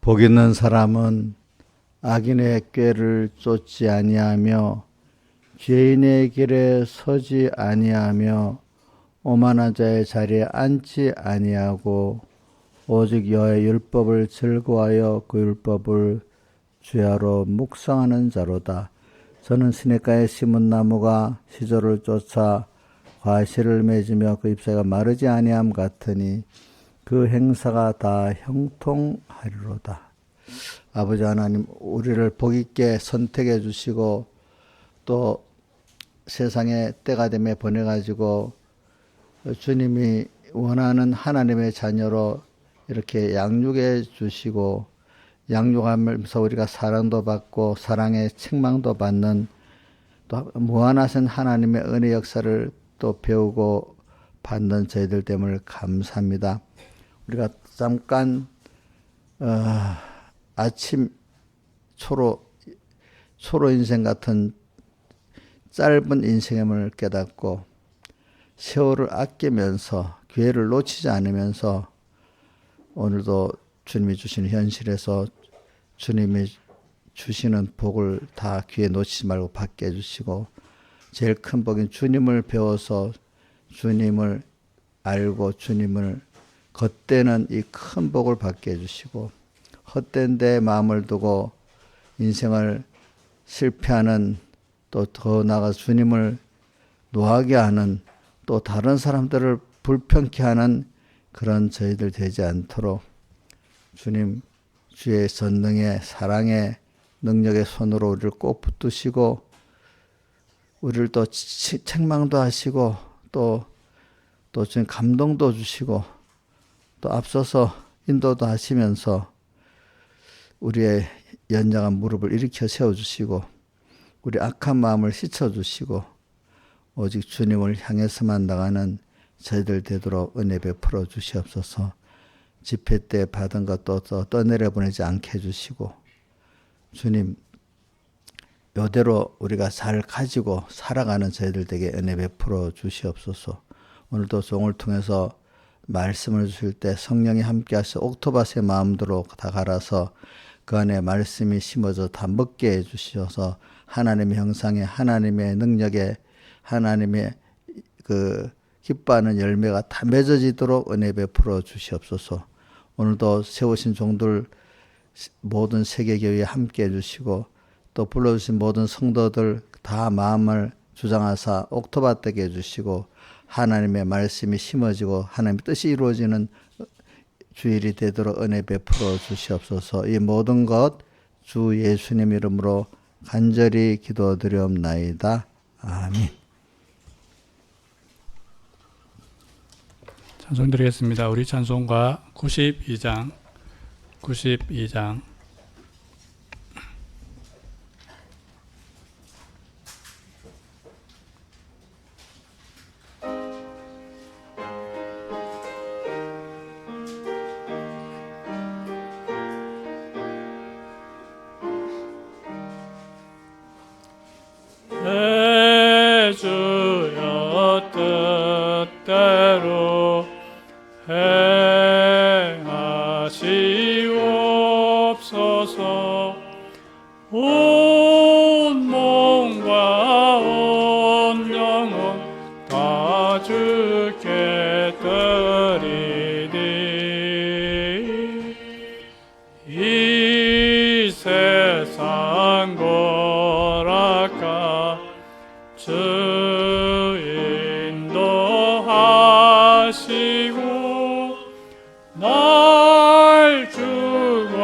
복 있는 사람은 악인의 꾀를 쫓지 아니하며 죄인의 길에 서지 아니하며 오만한 자의 자리에 앉지 아니하고 오직 여호와의 율법을 즐거워하여 그 율법을 주야로 묵상하는 자로다. 저는 시냇가에 심은 나무가 시절을 쫓아 과실을 맺으며 그 잎사귀가 마르지 아니함 같으니 그 행사가 다 형통하리로다. 아버지 하나님, 우리를 복 있게 선택해 주시고 또 세상에 때가 되매 보내가지고 주님이 원하는 하나님의 자녀로 이렇게 양육해 주시고 양육하면서 우리가 사랑도 받고 사랑의 책망도 받는 또 무한하신 하나님의 은혜 역사를 또 배우고 받는 저희들 때문에 감사합니다. 우리가 잠깐 아침 초로 인생 같은 짧은 인생임을 깨닫고 세월을 아끼면서 기회를 놓치지 않으면서 오늘도 주님이 주시는 현실에서 주님이 주시는 복을 다 기회 놓치지 말고 받게 해주시고 제일 큰 복인 주님을 배워서 주님을 알고 주님을 겉대는 이 큰 복을 받게 해주시고 헛된 데 마음을 두고 인생을 실패하는 또 더 나아가 주님을 노하게 하는 또 다른 사람들을 불편케 하는 그런 저희들 되지 않도록 주님 주의 전능의 사랑의 능력의 손으로 우리를 꼭 붙드시고 우리를 또 책망도 하시고 또 주님 감동도 주시고 또 앞서서 인도도 하시면서 우리의 연약한 무릎을 일으켜 세워주시고 우리 악한 마음을 씻어주시고 오직 주님을 향해서만 나가는 저희들 되도록 은혜 베풀어 주시옵소서. 집회 때 받은 것도 떠내려 보내지 않게 해주시고 주님 이대로 우리가 잘 가지고 살아가는 저희들 되게 은혜 베풀어 주시옵소서. 오늘도 종을 통해서 말씀을 주실 때 성령이 함께 하셔 옥토밭의 마음대로 다 갈아서 그 안에 말씀이 심어져 다 먹게 해주셔서 하나님의 형상에 하나님의 능력에 하나님의 그 기뻐하는 열매가 다 맺어지도록 은혜 베풀어 주시옵소서. 오늘도 세우신 종들 모든 세계교회에 함께 해주시고 또 불러주신 모든 성도들 다 마음을 주장하사 옥토밭 되게 해주시고 하나님의 말씀이 심어지고 하나님의 뜻이 이루어지는 주일이 되도록 은혜 베풀어 주시옵소서. 이 모든 것 주 예수님 이름으로 간절히 기도드리옵나이다. 아멘. 찬송 드리겠습니다. 우리 찬송가 92장 내 주여 뜻대로 행하시옵소서. 온 몸과 온 영혼 다 주께 드리니 이 세상 고락가 주 인도하시고 날 주관하셔서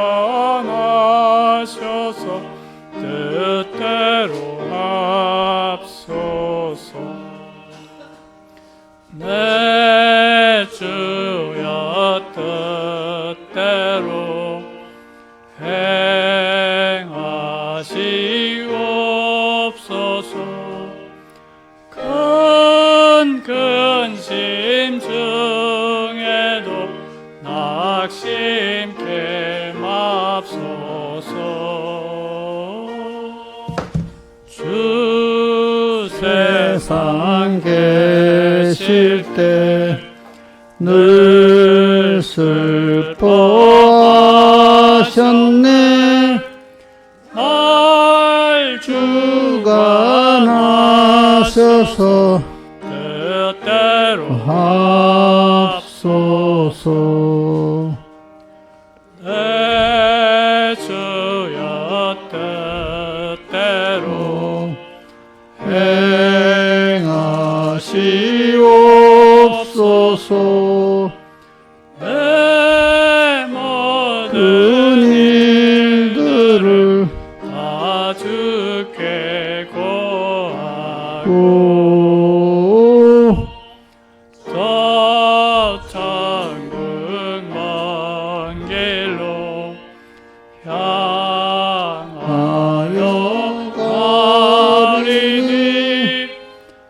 뜻대로 합소서. 내 주여 뜻대로 행하시옵소서. 큰 근심 중에도 낙심케 맙소서. 주 세상 계실 때 늘 슬퍼하셨 하옵소서. 내 주여 뜻대로 행하시옵소서. 내 큰 모든 일들을 다 주께 고하고 오 저 천국 먼 길로 향하여 가리니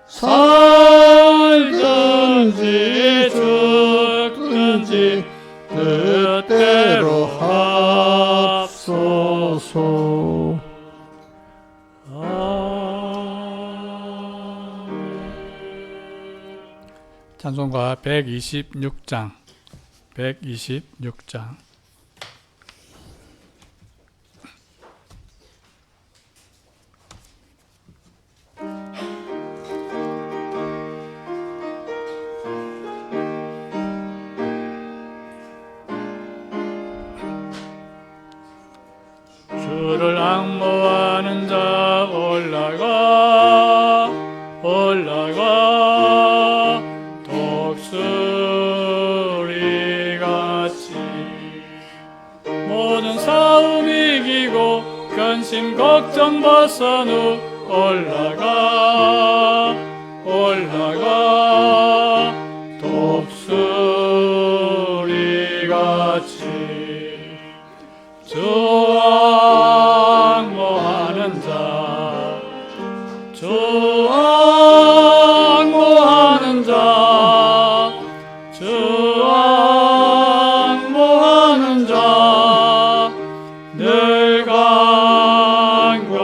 살든지 죽든지 뜻대로 합소서. 찬송가 126장 126장 주를 앙모하는 자 올라가 독수리같이 모든 싸움 이기고 근심 걱정 벗은 후 올라가 독수리같이 주 앙모하는 자, 주 앙모하는 자, 주 앙모하는 자, 늘 강권하여라.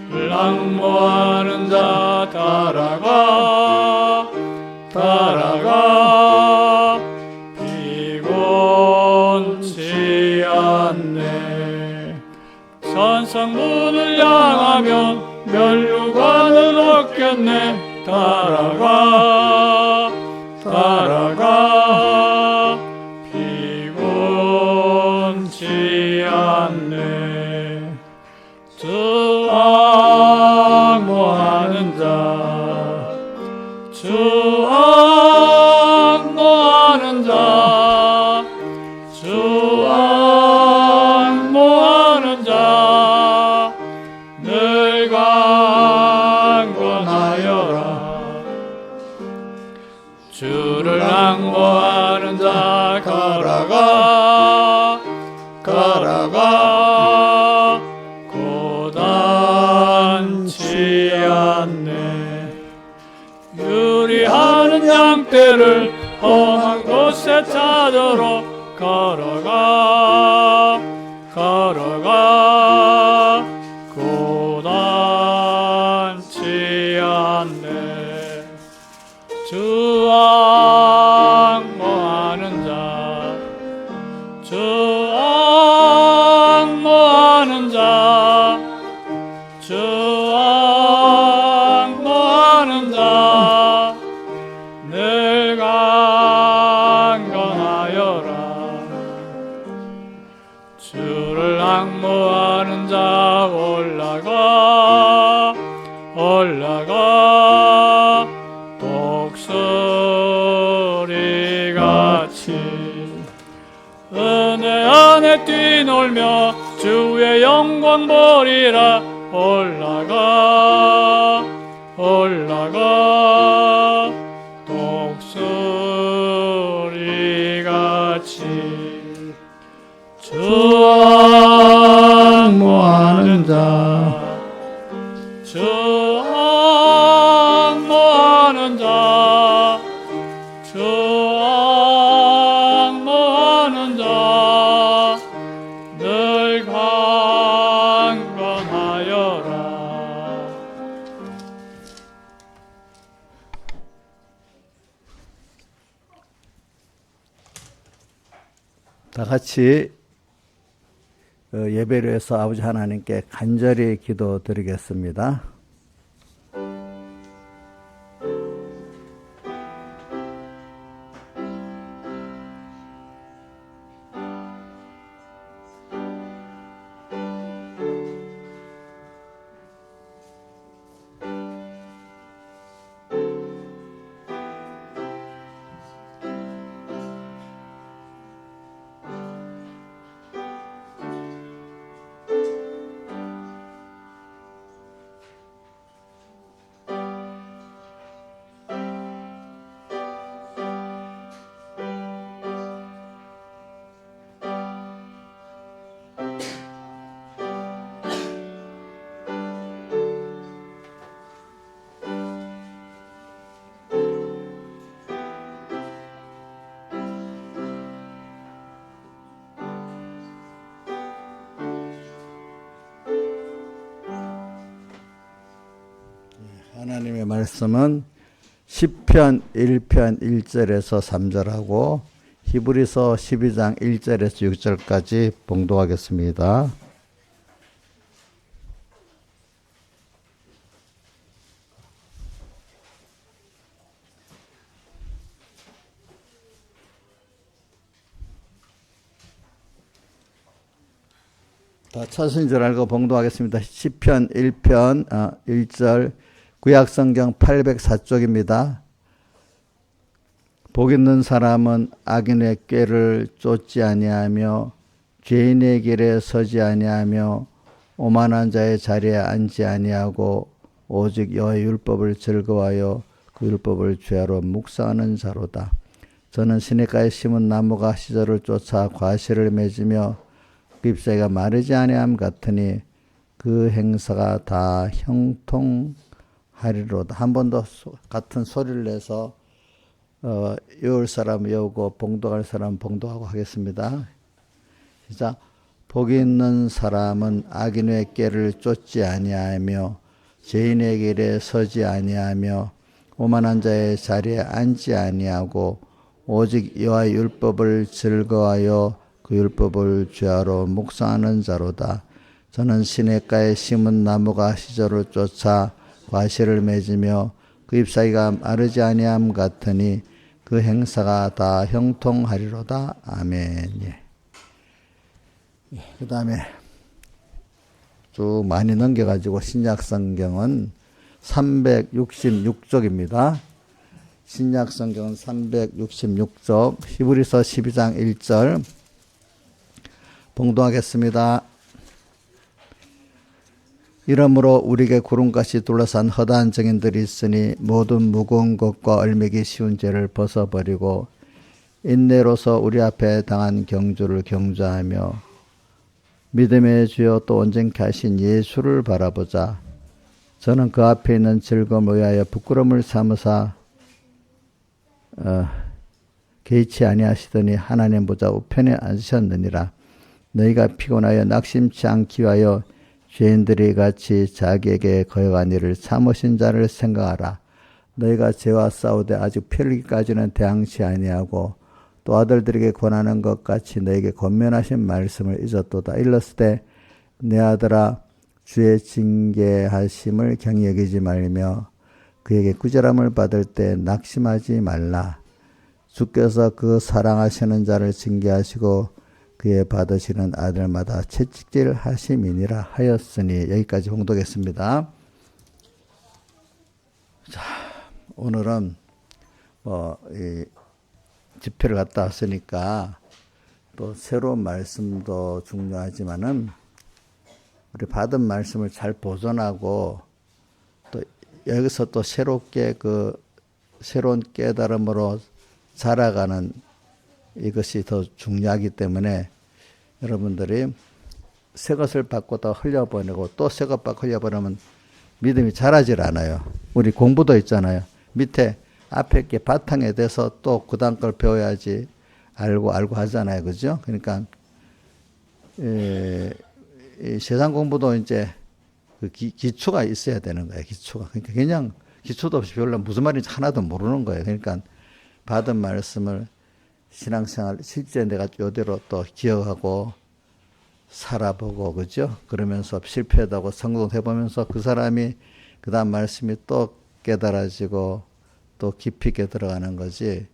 늘 앙모하는 자 따라가 피곤치 않네. 선성문을 향하면 면류관을 얻겠네. 따라가 피곤치 않네. 주 앙모하는 자, 주 앙모하는 자, 주 앙모하는 자, 늘 강권하여라. 주를 앙모하는 자 가라가 고단치 않네. 유리하는 양떼를 험한 곳에 찾으러 걸어가 고단치 않네. 주 앙모하는 자, 주 앙모하는 자, 주 앙모하는 자, 늘 강건하여라. 주를 앙모하는 자 올라가 독수리같이 은혜 안에 뛰놀며 주의 영광 보리라. 올라가 독수리같이 주 앙모하는 자, 주 앙모하는 자, 주 앙모하는 자, 늘 강건하여라. 다 같이 예배를 해서 아버지 하나님께 간절히 기도드리겠습니다. 말씀은 시편 1편 1절에서 3절하고 히브리서 12장 1절에서 6절까지 봉독하겠습니다. 다 찾으신 줄 알고 봉독하겠습니다. 시편 1편 1절 구약성경 804쪽입니다. 복 있는 사람은 악인의 꾀를 쫓지 아니하며 죄인의 길에 서지 아니하며 오만한 자의 자리에 앉지 아니하고 오직 여호와의 율법을 즐거워하여 그 율법을 죄하러 묵상하는 자로다. 저는 시냇가에 심은 나무가 시절을 쫓아 과실을 맺으며 그 잎사귀가 마르지 아니함 같으니 그 행사가 다 형통하리로다. 한 번 더 같은 소리를 내서 외울 사람 외우고 봉독할 사람 봉독하고 하겠습니다. 시작. 복이 있는 사람은 악인의 꾀를 쫓지 아니하며 죄인의 길에 서지 아니하며 오만한 자의 자리에 앉지 아니하고 오직 여호와의 율법을 즐거워하여 그 율법을 죄하러 묵상하는 자로다. 저는 시냇가에 심은 나무가 시절을 쫓아 과실을 맺으며 그 잎사귀가 마르지 아니함 같으니 그 행사가 다 형통하리로다. 아멘. 그 다음에 쭉 많이 넘겨가지고 신약성경은 366쪽입니다. 신약성경은 366쪽 히브리서 12장 1절 봉독하겠습니다. 이러므로 우리에게 구름같이 둘러싼 허다한 증인들이 있으니 모든 무거운 것과 얼매기 쉬운 죄를 벗어버리고 인내로서 우리 앞에 당한 경주를 경주하며 믿음의 주여 또 온전케 하신 예수를 바라보자. 저는 그 앞에 있는 즐거움을 위하여 부끄러움을 삼으사 개의치 아니하시더니 하나님 보좌 우편에 앉으셨느니라. 너희가 피곤하여 낙심치 않기 위하여 죄인들이 같이 자기에게 거역한 일을 참으신 자를 생각하라. 너희가 죄와 싸우되 아직 필기까지는 대항치 아니하고 또 아들들에게 권하는 것 같이 너에게 권면하신 말씀을 잊었도다. 일렀을 내 아들아 주의 징계하심을 경히 여기지 말며 그에게 구절함을 받을 때 낙심하지 말라. 주께서 그 사랑하시는 자를 징계하시고 그의 받으시는 아들마다 채찍질 하심이니라 하였으니. 여기까지 봉독했습니다. 자, 오늘은 이 집회를 갔다 왔으니까 또 새로운 말씀도 중요하지만은 우리 받은 말씀을 잘 보존하고 또 여기서 또 새롭게 그 새로운 깨달음으로 자라가는 이것이 더 중요하기 때문에 여러분들이 새 것을 받고 또 흘려보내고 또 새 것 받고 흘려보내면 믿음이 자라질 않아요. 우리 공부도 있잖아요. 밑에 앞에 게 바탕에 대해서 또 그 다음 걸 배워야지 알고 하잖아요. 그죠? 그러니까 이 세상 공부도 이제 그 기초가 있어야 되는 거예요. 기초가. 그러니까 그냥 기초도 없이 배우려면 무슨 말인지 하나도 모르는 거예요. 그러니까 받은 말씀을 신앙생활 실제 내가 이대로 또 기억하고 살아보고 그죠? 그러면서 실패하다고 성공해보면서 그 사람이 그 다음 말씀이 또 깨달아지고 또 깊이 있게 들어가는 거지.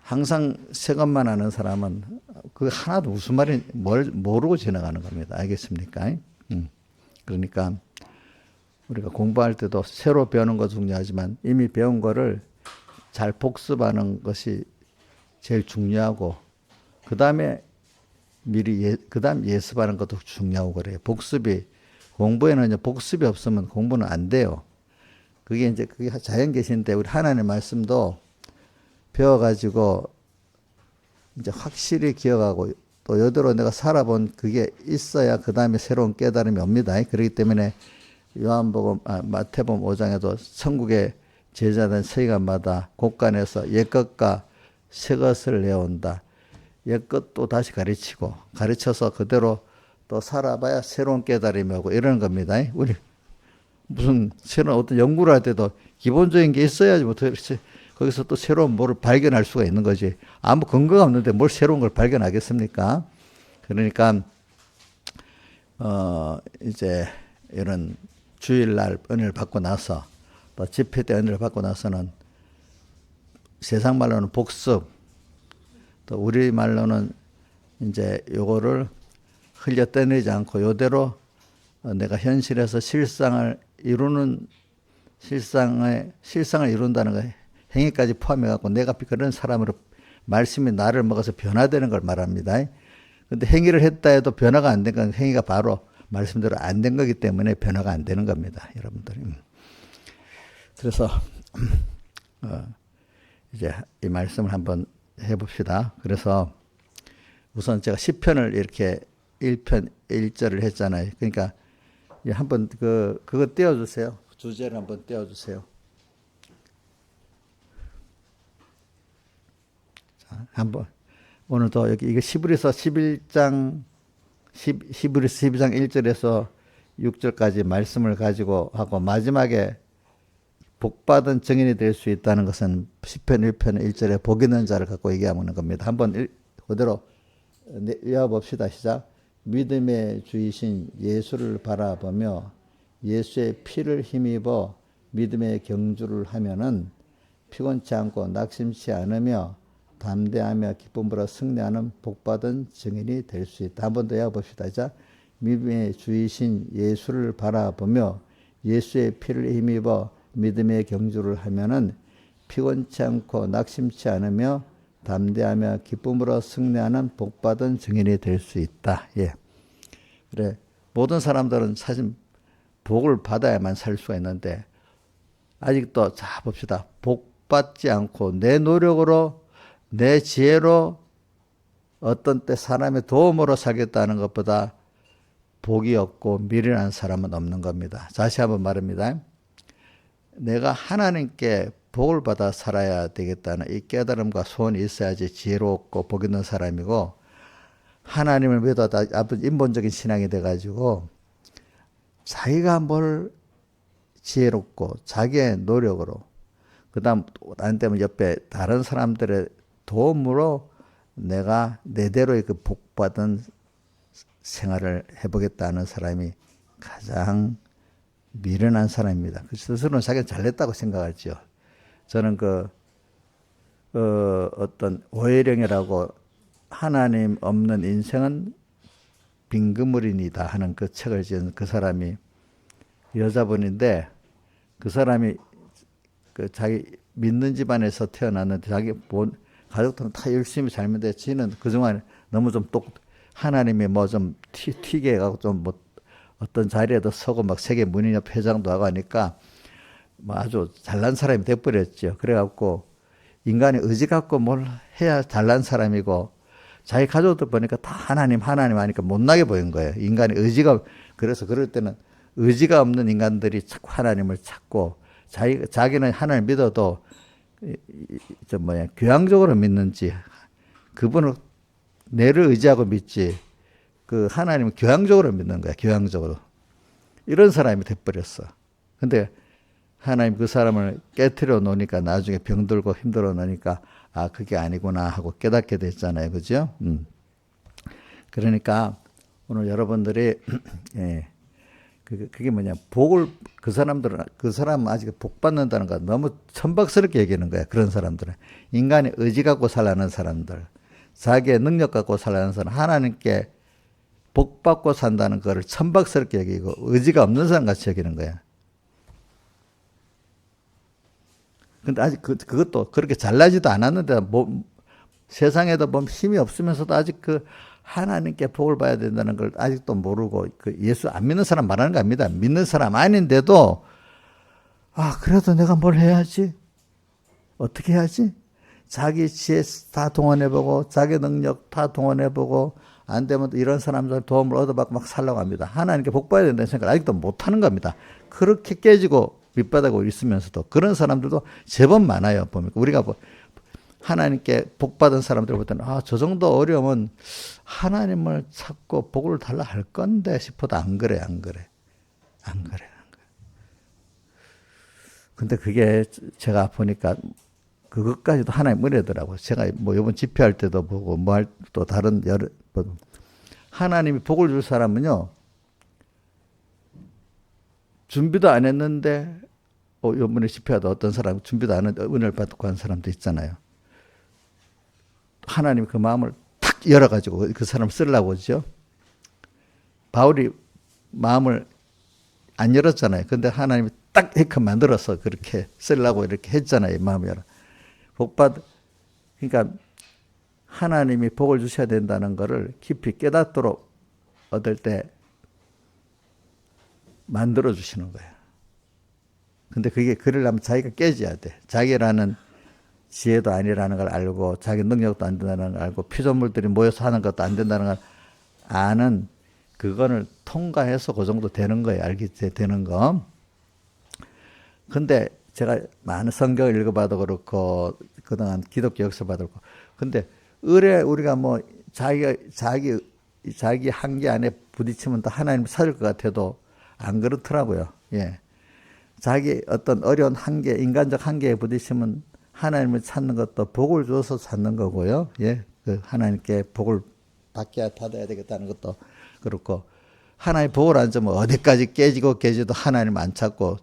항상 새 것만 아는 사람은 그 하나도 무슨 말인지 모르고 지나가는 겁니다. 알겠습니까? 그러니까 우리가 공부할 때도 새로 배우는 것도 중요하지만 이미 배운 거를 잘 복습하는 것이 제일 중요하고 그 다음에 미리 그다음 예습하는 것도 중요하고 그래요. 복습이 공부에는 이제 복습이 없으면 공부는 안 돼요. 그게 자연 계신데 우리 하나님의 말씀도 배워가지고 이제 확실히 기억하고 또 여대로 내가 살아본 그게 있어야 그 다음에 새로운 깨달음이 옵니다. 그렇기 때문에 요한복음 마태복음 5장에도 천국의 제자된 서기관마다 곳간에서 옛것과 새것을 내온다. 옛것도 다시 가르쳐서 그대로 또 살아봐야 새로운 깨달음이 오고 이러는 겁니다. 우리 무슨 새로운 어떤 연구를 할 때도 기본적인 게 있어야지 뭐 거기서 또 새로운 뭐를 발견할 수가 있는 거지. 아무 근거가 없는데 뭘 새로운 걸 발견하겠습니까? 그러니까 이제 이런 주일날 은혜를 받고 나서 또 집회 때 은혜를 받고 나서는 세상 말로는 복습, 또 우리 말로는 이제 요거를 흘려 떠내지 않고 요대로 내가 현실에서 실상을 이룬다는 거 행위까지 포함해 갖고 내가 그런 사람으로 말씀이 나를 먹어서 변화되는 걸 말합니다. 근데 행위를 했다 해도 변화가 안 된 건 행위가 바로 말씀대로 안 된 거기 때문에 변화가 안 되는 겁니다, 여러분들. 그래서 이제 이 말씀을 한번 해봅시다. 그래서 우선 제가 시편을 이렇게 1편 1절을 했잖아요. 그러니까 한번 그거 띄워주세요. 주제를 한번 띄워주세요. 자, 한번 오늘도 여기 이거 히브리서 11장 1절에서 6절까지 말씀을 가지고 하고 마지막에 복받은 증인이 될 수 있다는 것은 시편 1편 1절에 복 있는 자를 갖고 얘기하는 겁니다. 한번 그대로 읽어봅시다. 시작. 믿음의 주이신 예수를 바라보며 예수의 피를 힘입어 믿음의 경주를 하면은 피곤치 않고 낙심치 않으며 담대하며 기쁨으로 승리하는 복받은 증인이 될 수 있다. 한 번 더 읽어봅시다. 자, 믿음의 주이신 예수를 바라보며 예수의 피를 힘입어 믿음의 경주를 하면은 피곤치 않고 낙심치 않으며 담대하며 기쁨으로 승리하는 복받은 증인이 될 수 있다. 예. 그래. 모든 사람들은 사실 복을 받아야만 살 수가 있는데 아직도 자 봅시다. 복 받지 않고 내 노력으로 내 지혜로 어떤 때 사람의 도움으로 살겠다는 것보다 복이 없고 미련한 사람은 없는 겁니다. 다시 한번 말합니다. 내가 하나님께 복을 받아 살아야 되겠다는 이 깨달음과 소원이 있어야지 지혜롭고 복 있는 사람이고, 하나님을 믿어다 인본적인 신앙이 돼가지고 자기가 뭘 지혜롭고 자기의 노력으로, 그 다음 안 되면 옆에 다른 사람들의 도움으로 내가 내대로의 그 복받은 생활을 해보겠다는 사람이 가장 미련한 사람입니다. 그 스스로는 자기가 잘냈다고 생각하죠. 저는 어떤 오해령이라고 하나님 없는 인생은 빈그물이니다 하는 그 책을 지은 그 사람이 여자분인데, 그 사람이 자기 믿는 집안에서 태어났는데 자기 가족들은 다 열심히 살면데 지는 그동안 너무 좀 하나님이 뭐 좀 튀게 해가지고 좀 뭐 어떤 자리에도 서고 막 세계 문인협 회장도 하고 하니까 뭐 아주 잘난 사람이 돼버렸죠. 그래갖고 인간이 의지 갖고 뭘 해야 잘난 사람이고, 자기 가족들 보니까 다 하나님 하니까 못나게 보인 거예요. 인간이 의지가, 그래서 그럴 때는 의지가 없는 인간들이 자꾸 하나님을 찾고, 자기는 하나님을 믿어도 교양적으로 믿는지, 그분을 내를 의지하고 믿지, 그 하나님은 교양적으로 믿는 거야. 교양적으로. 이런 사람이 돼버렸어. 근데 하나님 그 사람을 깨트려 놓으니까 나중에 병들고 힘들어 놓으니까 아, 그게 아니구나 하고 깨닫게 됐잖아요. 그죠? 그러니까 오늘 여러분들이 예, 그게 뭐냐, 그 사람은 아직 복 받는다는 거 너무 천박스럽게 얘기하는 거야. 그런 사람들은 인간의 의지 갖고 살라는 사람들, 자기의 능력 갖고 살라는 사람, 하나님께 복 받고 산다는 거를 천박스럽게 여기고 의지가 없는 사람 같이 여기는 거야. 근데 아직 그것도 그렇게 잘나지도 않았는데 세상에도 힘이 없으면서도 아직 하나님께 복을 봐야 된다는 걸 아직도 모르고 예수 안 믿는 사람 말하는 거 아닙니다. 믿는 사람 아닌데도 그래도 내가 뭘 해야지? 어떻게 해야지? 자기 지혜 다 동원해보고 자기 능력 다 동원해보고 안 되면 이런 사람들 도움을 얻어받고 막 살라고 합니다. 하나님께 복 봐야 된다는 생각을 아직도 못하는 겁니다. 그렇게 깨지고 밑바닥으로 있으면서도 그런 사람들도 제법 많아요. 보면 우리가 하나님께 복 받은 사람들 볼 때는 저 정도 어려우면 하나님을 찾고 복을 달라 할 건데 싶어도 안 그래. 근데 그게 제가 보니까 그것까지도 하나님 은혜더라고요. 제가 뭐 이번 집회할 때도 보고 뭐 할 또 다른 여러 하나님이 복을 줄 사람은요. 준비도 안 했는데 이번에 집회하다 어떤 사람 준비도 안 했는데 은혜를 받고 한 사람도 있잖아요. 하나님이 그 마음을 탁 열어가지고 그 사람 쓰려고 하죠. 바울이 마음을 안 열었잖아요. 근데 하나님이 딱 이렇게 만들어서 그렇게 쓰려고 이렇게 했잖아요. 마음을 열어. 그러니까 하나님이 복을 주셔야 된다는 것을 깊이 깨닫도록 얻을 때 만들어 주시는 거예요. 근데 그게 그러려면 자기가 깨져야 돼. 자기라는 지혜도 아니라는 걸 알고 자기 능력도 안 된다는 걸 알고 피조물들이 모여서 하는 것도 안 된다는 걸 아는 그거를 통과해서 그 정도 되는 거예요. 알게 되는 거. 근데 제가 많은 성경을 읽어봐도 그렇고 그동안 기독교 역사 봐도 그렇고 근데 의뢰 우리가 뭐 자기 한계 안에 부딪히면 또 하나님을 찾을 것 같아도 안 그렇더라고요. 예. 자기 어떤 어려운 한계, 인간적 한계에 부딪히면 하나님을 찾는 것도 복을 줘서 찾는 거고요. 예. 그 하나님께 복을 받아야 되겠다는 것도 그렇고 하나님 복을 안 주면 어디까지 깨지도 하나님 안 찾고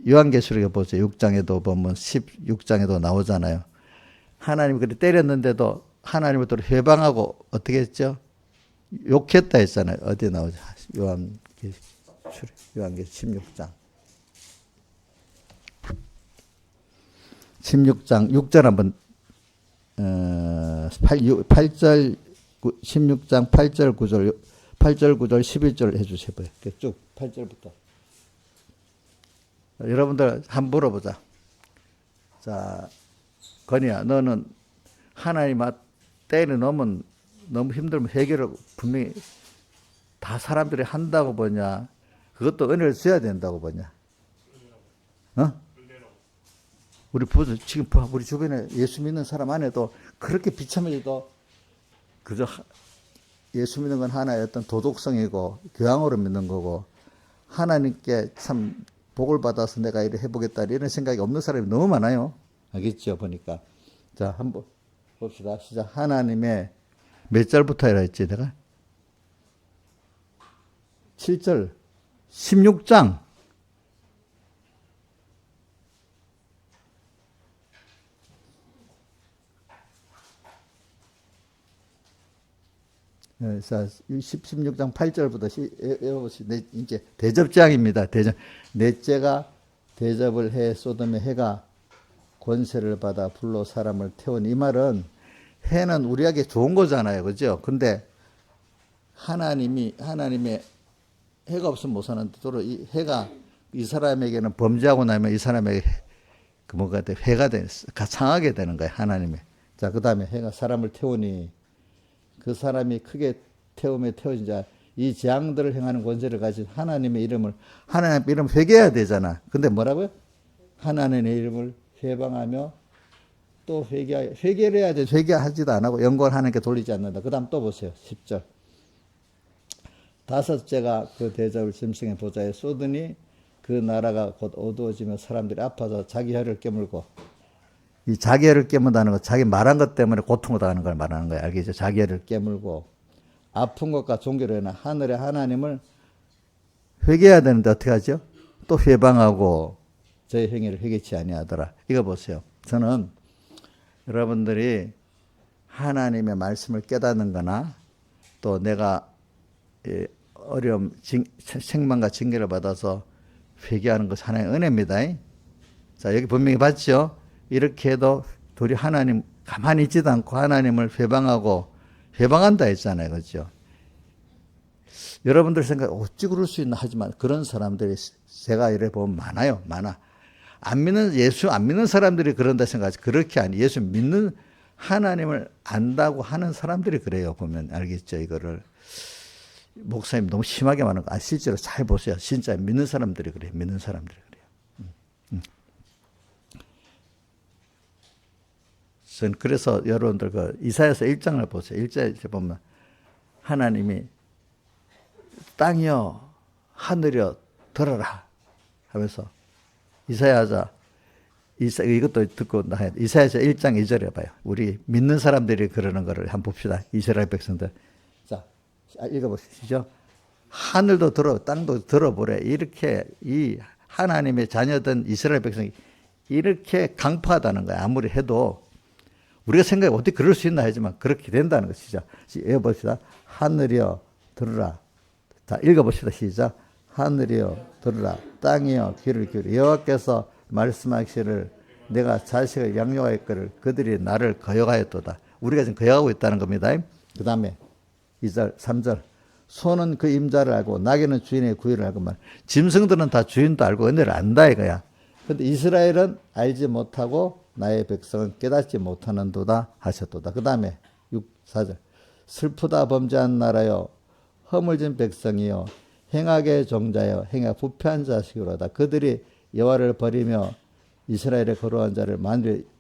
요한계시록에 보세요. 6장에도 보면 16장에도 나오잖아요. 하나님이 그렇게 때렸는데도 하나님을 또 회방하고 어떻게 했죠? 욕했다 했잖아요. 어디에 나오죠? 요한계시록 16장 6절 한번 8절 16장 8절 9절 11절 해주세요. 쭉 8절부터 여러분들 한번 물어보자. 자, 건이야, 너는 하나님 때려 넣으면 너무 힘들면 해결을 분명히 다 사람들이 한다고 보냐? 그것도 은혜를 줘야 된다고 보냐? 지금 우리 주변에 예수 믿는 사람 안에도 그렇게 비참해도 그저 예수 믿는 건 하나의 어떤 도덕성이고 교양으로 믿는 거고 하나님께 참 복을 받아서 내가 이렇게 해보겠다 이런 생각이 없는 사람이 너무 많아요. 알겠죠? 보니까. 자, 한번 봅시다. 시작. 하나님의 몇 절부터 해라 했지 내가? 7절 16장 자, 16장 8절부터 외워보시죠. 이제 대접장입니다. 넷째가 대접을 해 소돔의 해가 권세를 받아 불로 사람을 태운 이 말은 해는 우리에게 좋은 거잖아요. 그죠? 근데 하나님의 해가 없으면 못 사는데 도로 이 해가 이 사람에게는 범죄하고 나면 이 사람에게 해가 상하게 되는 거예요. 하나님의. 자, 그 다음에 해가 사람을 태우니 그 사람이 크게 태워진 자, 이 재앙들을 행하는 권세를 가진 하나님의 이름 회개해야 되잖아. 근데 뭐라고요? 하나님의 이름을 회방하며 또 회개를 해야 돼. 회개하지도 안 하고 영광을 하나님께 돌리지 않는다. 그 다음 또 보세요. 10절. 다섯째가 그 대접을 짐승의 보좌에 쏟으니 그 나라가 곧 어두워지며 사람들이 아파서 자기 혀를 깨물고 이 자기 혀를 깨문다는 거 자기 말한 것 때문에 고통을 당하는 걸 말하는 거예요. 알겠죠? 자기 혀를 깨물고 아픈 것과 종교로 인한 하늘의 하나님을 회개해야 되는데 어떻게 하죠? 또 회방하고 저의 행위를 회개치 아니하더라. 이거 보세요. 저는 여러분들이 하나님의 말씀을 깨닫는 거나 또 내가 어려움, 생망과 징계를 받아서 회개하는 것이 하나의 은혜입니다. 자, 여기 분명히 봤죠? 이렇게 해도 둘이 하나님 가만히 있지도 않고 하나님을 회방한다 했잖아요. 그렇죠? 여러분들 생각 어찌 그럴 수 있나 하지만 그런 사람들이 제가 이래 보면 많아요. 많아. 예수 안 믿는 사람들이 그런다 생각하지. 그렇게 아니. 예수 믿는 하나님을 안다고 하는 사람들이 그래요. 보면 알겠죠? 이거를. 목사님 너무 심하게 말하는 거. 실제로 잘 보세요. 진짜 믿는 사람들이 그래요. 믿는 사람들이 그래요. 그래서 여러분들 이사야서 1장을 보세요. 1장에 보면 하나님이 땅이여 하늘이여 들어라 하면서 이사야서 이것도 듣고 나야 이사야서 1장 2절에 봐요. 우리 믿는 사람들이 그러는 거를 한번 봅시다. 이스라엘 백성들. 자, 읽어보시죠. 하늘도 들어 땅도 들어보래. 이렇게 이 하나님의 자녀된 이스라엘 백성이 이렇게 강팍하다는 거야. 아무리 해도 우리가 생각해 어떻게 그럴 수 있나 하지만 그렇게 된다는 것이죠. 읽어봅시다. 하늘이여 들으라. 자, 읽어봅시다. 시작. 하늘이여 들으라. 땅이여 귀를 기울여. 여호와께서 말씀하시기를 내가 자식을 양육하였거늘 그들이 나를 거역하였도다. 우리가 지금 거역하고 있다는 겁니다. 그 다음에 2절 3절 소는 그 임자를 알고 나귀는 주인의 구유를 알고만. 짐승들은 다 주인도 알고 은혜를 안다 이거야. 근데 이스라엘은 알지 못하고 나의 백성은 깨닫지 못하는도다 하셨도다. 그 다음에 4절 슬프다 범죄한 나라여 허물진 백성이여 행악의 종자여 행악 부패한 자식으로다. 그들이 여호와를 버리며 이스라엘의 거룩한 자를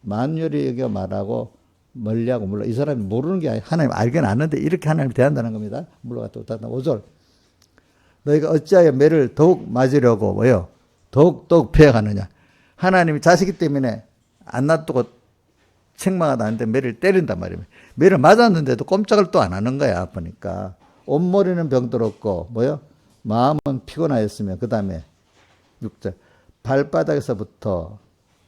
만유리 여겨 말하고 멀리하고 물론 이 사람이 모르는 게 아니라 하나님 알긴 아는데 이렇게 하나님 대한다는 겁니다. 물론 또 5절 너희가 어찌하여 매를 더욱 맞으려고 뭐요? 더욱 피해가느냐. 하나님이 자식이 때문에 안 놔두고 책망하다는데 매를 때린단 말이에요. 매를 맞았는데도 꼼짝을 또 안 하는 거야. 보니까 온머리는 병들었고 뭐요? 마음은 피곤하였으며 그 다음에 6절 발바닥에서부터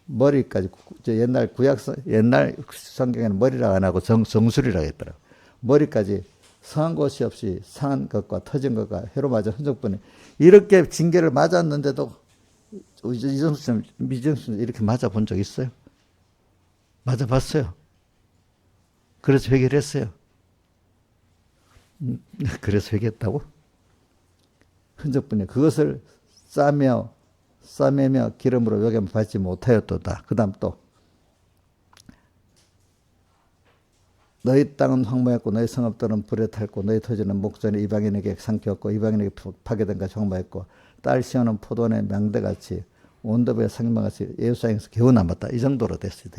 머리까지 옛날 성경에는 머리라고 안 하고 정수리라고 했더라고. 머리까지 상한 곳이 없이 상한 것과 터진 것과 해로 맞은 흔적뿐이 이렇게 징계를 맞았는데도 이정수님 미정수님 이렇게 맞아본 적 있어요? 맞아봤어요. 그래서 회개를 했어요. 그래서 회개했다고? 흔적뿐이 그것을 싸매며 기름으로 여김 받지 못하였도다. 그 다음 또 너희 땅은 황무했고 너희 성읍들은 불에 탔고 너희 토지는 목전에 이방인에게 삼켰고 이방인에게 파괴된 것이 황무했고 딸 시온은 포도원의 명대같이 온도부의 상명같이 예루살렘에서 겨우 남았다. 이 정도로 됐어요.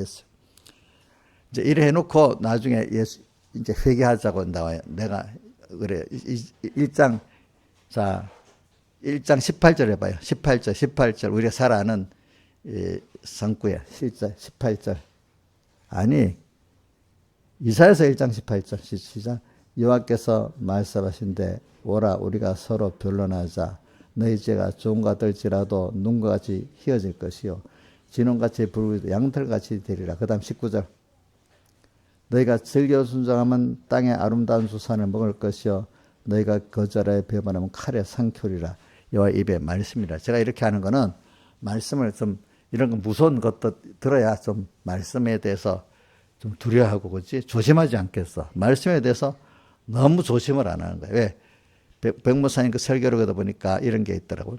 이제 이래 해놓고 나중에 이제 회개하자고 나와요. 내가 그래 1장 18절에 봐요. 18절 우리가 잘 아는 성구야. 실제 18절 아니 이사야서 1장 18절 시작 여호와께서 말씀하신대 오라 우리가 서로 변론하자 너희 죄가 종과 들지라도 눈과 같이 희어질 것이요 진홍같이 붉고 양털같이 되리라. 그 다음 19절 너희가 즐겨 순종하면 땅의 아름다운 수산을 먹을 것이요 너희가 거절하여 배반하면 칼에 상큐리라. 여호와 입의 말씀이라. 제가 이렇게 하는 거는 말씀을 좀 이런 거 무서운 것도 들어야 좀 말씀에 대해서 좀 두려워하고 그렇지 조심하지 않겠어. 말씀에 대해서 너무 조심을 안 하는 거예요. 왜? 백목사님 그 설교를 하다 보니까 이런 게 있더라고요.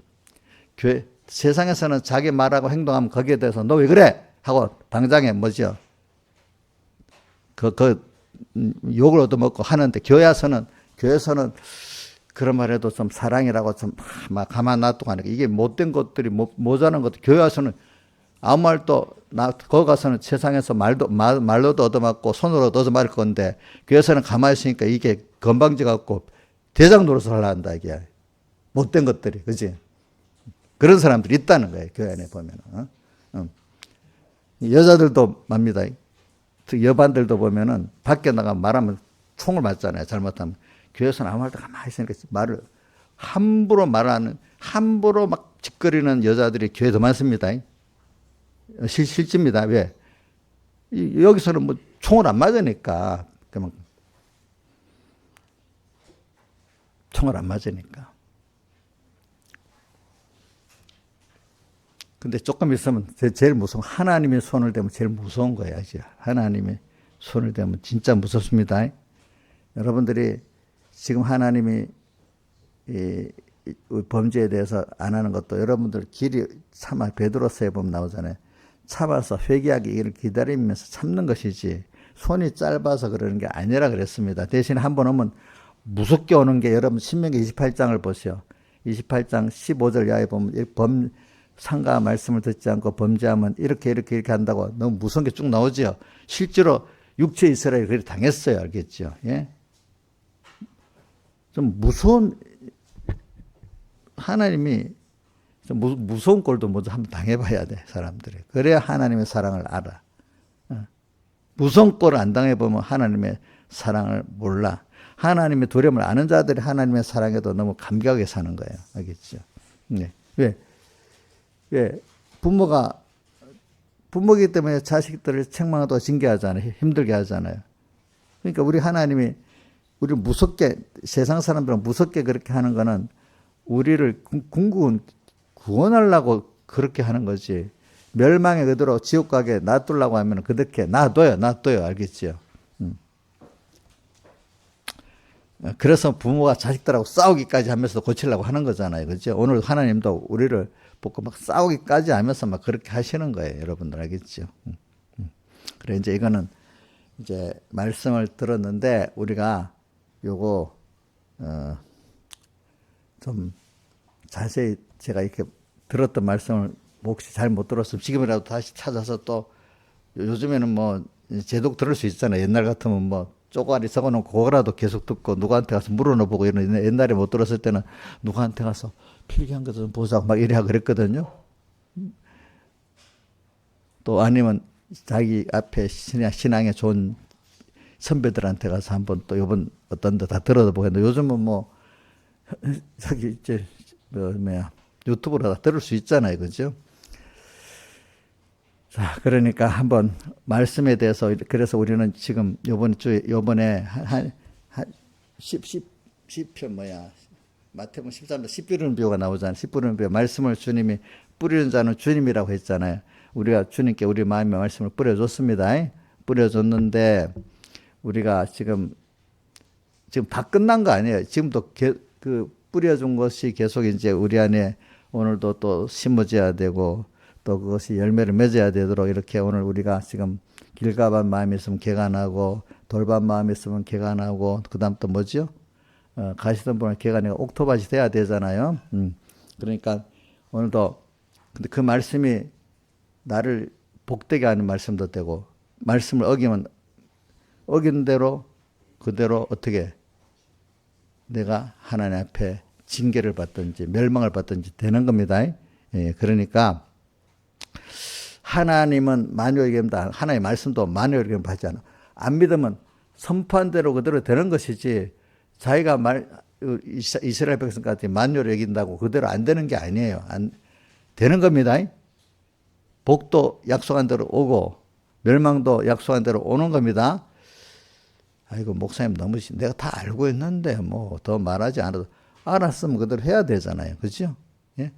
교회 세상에서는 자기 말하고 행동하면 거기에 대해서 너 왜 그래? 하고 당장에 뭐죠? 욕을 얻어먹고 하는데 교회에서는 그런 말 해도 좀 사랑이라고 좀 막 가만 놔두고 하니까 이게 못된 것들이 모자란 것들 교회 와서는 아무 말도 거기 가서는 세상에서 말로도 얻어맞고 손으로도 얻어맞을 건데 교회에서는 가만히 있으니까 이게 건방지 갖고 대장 노릇을 하려 한다 이게 못된 것들이 그지 그런 사람들이 있다는 거예요. 교회 안에 보면은 여자들도 맙니다. 여반들도 보면은 밖에 나가 말하면 총을 맞잖아요. 잘못하면. 교회에서는 아무 말도 가만히 있으니까 말을 함부로 말하는, 함부로 막 짓거리는 여자들이 교회에 더 많습니다. 실제입니다. 왜? 여기서는 뭐 총을 안 맞으니까. 총을 안 맞으니까. 근데 조금 있으면 제일 무서운 하나님의 손을 대면 제일 무서운 거예요. 하나님의 손을 대면 진짜 무섭습니다. 여러분들이 지금 하나님이 이 범죄에 대해서 안 하는 것도 여러분들 길이 참아 베드로서에 보면 나오잖아요. 참아서 회개하기 이를 기다리면서 참는 것이지 손이 짧아서 그러는 게 아니라 그랬습니다. 대신 한번 오면 무섭게 오는 게 여러분 신명기 28장을 보시오. 28장 15절 야에 보면 상가 말씀을 듣지 않고 범죄하면 이렇게 한다고 너무 무서운 게 쭉 나오죠. 실제로 육체 이스라엘이 그렇게 당했어요. 알겠죠? 예? 좀 무서운 하나님이 무서운 꼴도 먼저 한번 당해봐야 돼, 사람들이. 그래야 하나님의 사랑을 알아. 무서운 꼴을 안 당해보면 하나님의 사랑을 몰라. 하나님의 두려움을 아는 자들이 하나님의 사랑에도 너무 감격하게 사는 거예요. 알겠죠? 네. 왜? 부모이기 때문에 자식들을 책망하고 징계하잖아요. 힘들게 하잖아요. 그러니까 우리 하나님이 우리를 무섭게, 세상 사람들은 무섭게 그렇게 하는 거는 우리를 구원하려고 그렇게 하는 거지. 멸망에 그대로 지옥 가게 놔두려고 하면 그렇게 놔둬요. 알겠지요? 그래서 부모가 자식들하고 싸우기까지 하면서 고치려고 하는 거잖아요. 그죠? 오늘 하나님도 우리를 보고 막 싸우기까지 하면서 막 그렇게 하시는 거예요. 여러분들 알겠죠? 그래, 이제 이거는 이제 말씀을 들었는데 우리가 요거, 좀 자세히 제가 이렇게 들었던 말씀을 혹시 잘 못 들었으면 지금이라도 다시 찾아서 또 요즘에는 뭐 제독 들을 수 있잖아요. 옛날 같으면 뭐 쪼가리 적어놓고 그거라도 계속 듣고 누구한테 가서 물어보고 이런 옛날에 못 들었을 때는 누구한테 가서 필기한 거 좀 보자고 막 이래야 그랬거든요. 또 아니면 자기 앞에 신앙에 좋은 선배들한테 가서 한번 또 요번 어떤 데 다 들어보고 했는데 요즘은 뭐 저기 이제 유튜브로 다 들을 수 있잖아요. 그죠? 자, 그러니까 한번 말씀에 대해서 그래서 우리는 지금 요번에 한 10편 마태복음 13장 10부르는 비유가 나오잖아요. 10부르는 비유 말씀을 주님이 뿌리는 자는 주님이라고 했잖아요. 우리가 주님께 우리 마음의 말씀을 뿌려줬습니다. 뿌려줬는데 우리가 지금 다 끝난 거 아니에요. 지금도 그 뿌려준 것이 계속 이제 우리 안에 오늘도 또 심어져야 되고 또 그것이 열매를 맺어야 되도록 이렇게 오늘 우리가 지금 길가반 마음이 있으면 개가 나고 돌반 마음이 있으면 개가 나고 그 다음 또 뭐죠? 가시던 분은 개가 나고 옥토밭이 돼야 되잖아요. 그러니까 오늘도 근데 그 말씀이 나를 복되게 하는 말씀도 되고 말씀을 어긴 대로 그대로 어떻게 내가 하나님 앞에 징계를 받든지 멸망을 받든지 되는 겁니다. 예, 그러니까 하나님은 만유의 계명다. 하나님의 말씀도 만유의 계명 받지 않아. 안 믿으면 선포한 대로 그대로 되는 것이지 자기가 이스라엘 백성까지 만유를 여긴다고 그대로 안 되는 게 아니에요. 안 되는 겁니다. 복도 약속한 대로 오고 멸망도 약속한 대로 오는 겁니다. 아이고 목사님 너무 내가 다 알고 있는데 뭐 더 말하지 않아도 알았으면 그대로 해야 되잖아요. 그렇죠? 예?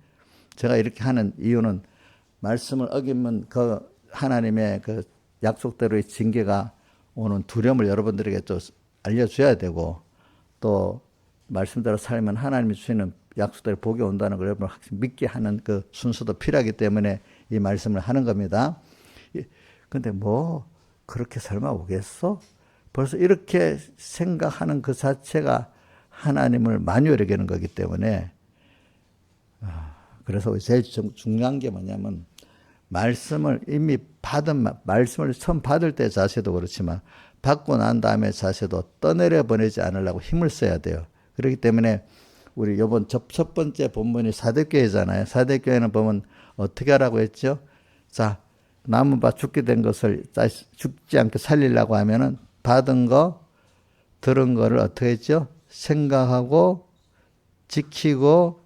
제가 이렇게 하는 이유는 말씀을 어기면 그 하나님의 그 약속대로의 징계가 오는 두려움을 여러분들에게 또 알려줘야 되고 또 말씀대로 살면 하나님이 주시는 약속대로 복이 온다는 걸 여러분 확실히 믿게 하는 그 순서도 필요하기 때문에 이 말씀을 하는 겁니다. 근데 뭐 그렇게 설마 오겠어? 벌써 이렇게 생각하는 그 자체가 하나님을 만유하게 하는 거기 때문에 그래서 제일 중요한 게 뭐냐면 말씀을 이미 말씀을 처음 받을 때 자세도 그렇지만 받고 난 다음에 자세도 떠내려 보내지 않으려고 힘을 써야 돼요. 그렇기 때문에 우리 이번 첫 번째 본문이 사대교회잖아요. 사대교회는 보면 어떻게 하라고 했죠? 자, 남은 바 죽게 된 것을 죽지 않게 살리려고 하면은 받은 거, 들은 거를 어떻게 했죠? 생각하고 지키고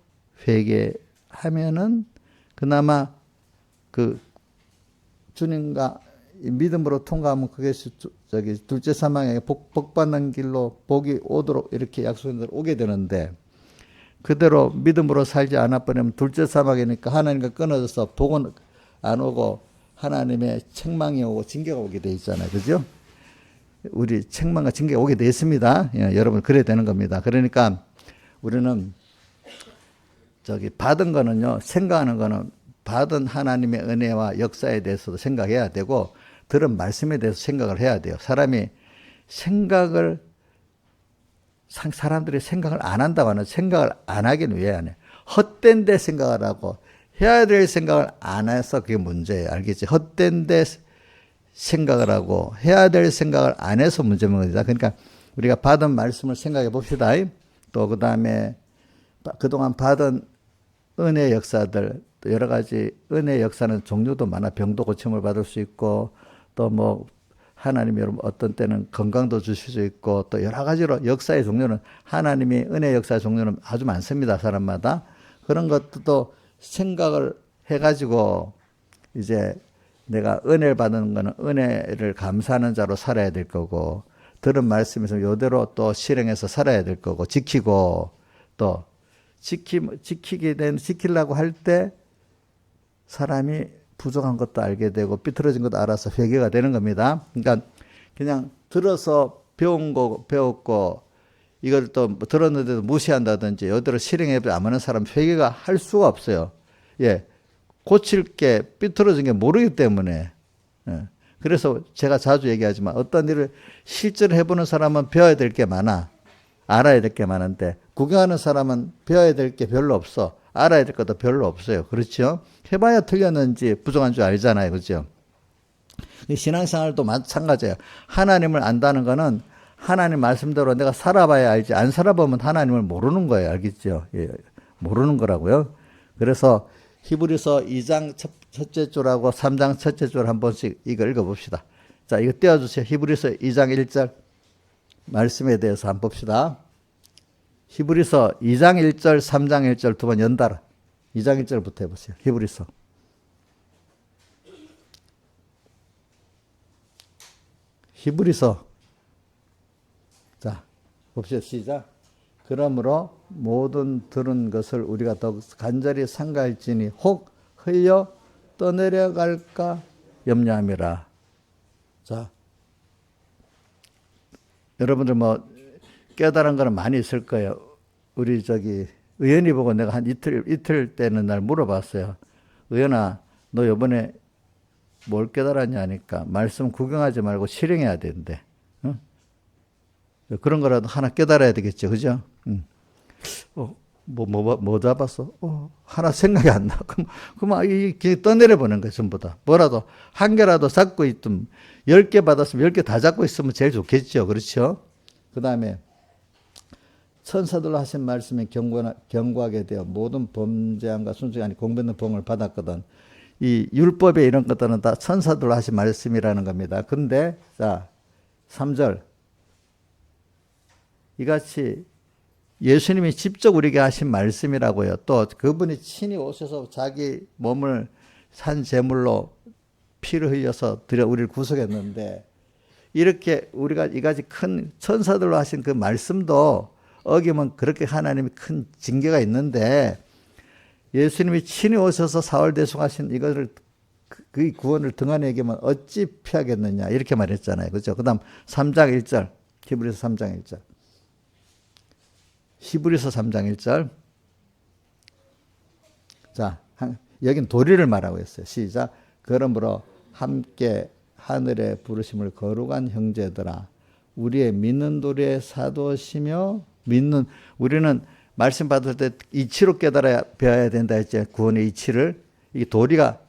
회개하면은 그나마 그 주님과 믿음으로 통과하면 그게 둘째 사망에 복 받는 길로 복이 오도록 이렇게 약속한 대로 오게 되는데 그대로 믿음으로 살지 않아 버리면 둘째 사망이니까 하나님과 끊어져서 복은 안 오고 하나님의 책망이 오고 징계가 오게 돼 있잖아요. 그죠? 우리 책망과 징계가 오게 돼 있습니다. 예, 여러분 그래야 되는 겁니다. 그러니까 우리는 받은 거는요, 생각하는 거는 받은 하나님의 은혜와 역사에 대해서도 생각해야 되고 들은 말씀에 대해서 생각을 해야 돼요. 사람들이 생각을 안 한다고 하는 생각을 안 하기는 왜 안 해? 헛된 데 생각을 하고 해야 될 생각을 안 해서 그게 문제예요. 알겠지? 헛된 데 생각을 하고 해야 될 생각을 안 해서 문제인 겁니다. 그러니까 우리가 받은 말씀을 생각해 봅시다. 또 그 다음에 그동안 받은 은혜 역사들, 또 여러 가지 은혜 역사는 종류도 많아. 병도 고침을 받을 수 있고, 또 뭐, 하나님이 여러분 어떤 때는 건강도 주실 수 있고, 또 여러 가지로 역사의 종류는, 하나님이 은혜 역사의 종류는 아주 많습니다. 사람마다. 그런 것도 생각을 해가지고, 이제 내가 은혜를 받는 거는 은혜를 감사하는 자로 살아야 될 거고, 들은 말씀에서 이대로 또 실행해서 살아야 될 거고, 지키고, 또 지키려고 할 때 사람이 부족한 것도 알게 되고 삐뚤어진 것도 알아서 회개가 되는 겁니다. 그러니까 그냥 들어서 배웠고 이걸 또 들었는데도 무시한다든지 이대로 실행해 안 하는 사람 회개가 할 수가 없어요. 예, 고칠 게 삐뚤어진 게 모르기 때문에. 예. 그래서 제가 자주 얘기하지만 어떤 일을 실제로 해보는 사람은 배워야 될 게 많아. 알아야 될 게 많은데 구경하는 사람은 배워야 될 게 별로 없어. 알아야 될 것도 별로 없어요. 그렇죠? 해봐야 틀렸는지 부족한 줄 알잖아요. 그렇죠? 신앙생활도 마찬가지예요. 하나님을 안다는 거는 하나님 말씀대로 내가 살아봐야 알지, 안 살아보면 하나님을 모르는 거예요. 알겠죠? 예, 모르는 거라고요. 그래서 히브리서 2장 첫째 줄하고 3장 첫째 줄 한 번씩 이거 읽어봅시다. 자, 이거 떼어주세요. 히브리서 2장 1절 말씀에 대해서 한번 봅시다. 히브리서 2장 1절, 3장 1절 두 번 연달아. 2장 1절부터 해보세요. 히브리서. 히브리서. 자, 봅시다. 시작. 그러므로 모든 들은 것을 우리가 더욱 간절히 상가할지니 혹 흘려 떠내려갈까 염려함이라. 자, 여러분들 뭐 깨달은 거는 많이 있을 거예요. 우리 의원이 보고 내가 한 이틀 때는 날 물어봤어요. 의원아, 너 이번에 뭘 깨달았냐 하니까 말씀 구경하지 말고 실행해야 되는데. 응? 그런 거라도 하나 깨달아야 되겠죠. 그죠? 응. 뭐 잡았어? 하나 생각이 안 나. 그럼 이 떠내려 보는 거예요. 전부 다. 뭐라도 한 개라도 잡고 있든 10개 받았으면 10개 다 잡고 있으면 제일 좋겠죠. 그렇죠? 그 다음에 천사들로 하신 말씀에 경고하게 되어 모든 범죄함과 순종이 아닌 공변된 복을 받았거든. 이 율법에 이런 것들은 다 천사들로 하신 말씀이라는 겁니다. 근데 자 3절 이같이 예수님이 직접 우리에게 하신 말씀이라고요. 또 그분이 친히 오셔서 자기 몸을 산 제물로 피를 흘려서 우리를 구속했는데 이렇게 우리가 이같이 큰 천사들로 하신 그 말씀도 어기면 그렇게 하나님이 큰 징계가 있는데 예수님이 친히 오셔서 사흘 대속하신 이것을 그 구원을 등한히 얘기하면 어찌 피하겠느냐 이렇게 말했잖아요. 그렇죠? 그 다음 3장 1절 히브리서 3장 1절 히브리서 3장 1절 자 여긴 도리를 말하고 있어요. 시작. 그러므로 함께 하늘의 부르심을 거룩한 형제들아 우리의 믿는 도리의 사도시며 우리는 말씀 받을 때 이치로 깨달아야 배워야 된다 했죠. 구원의 이치를. 이 도리가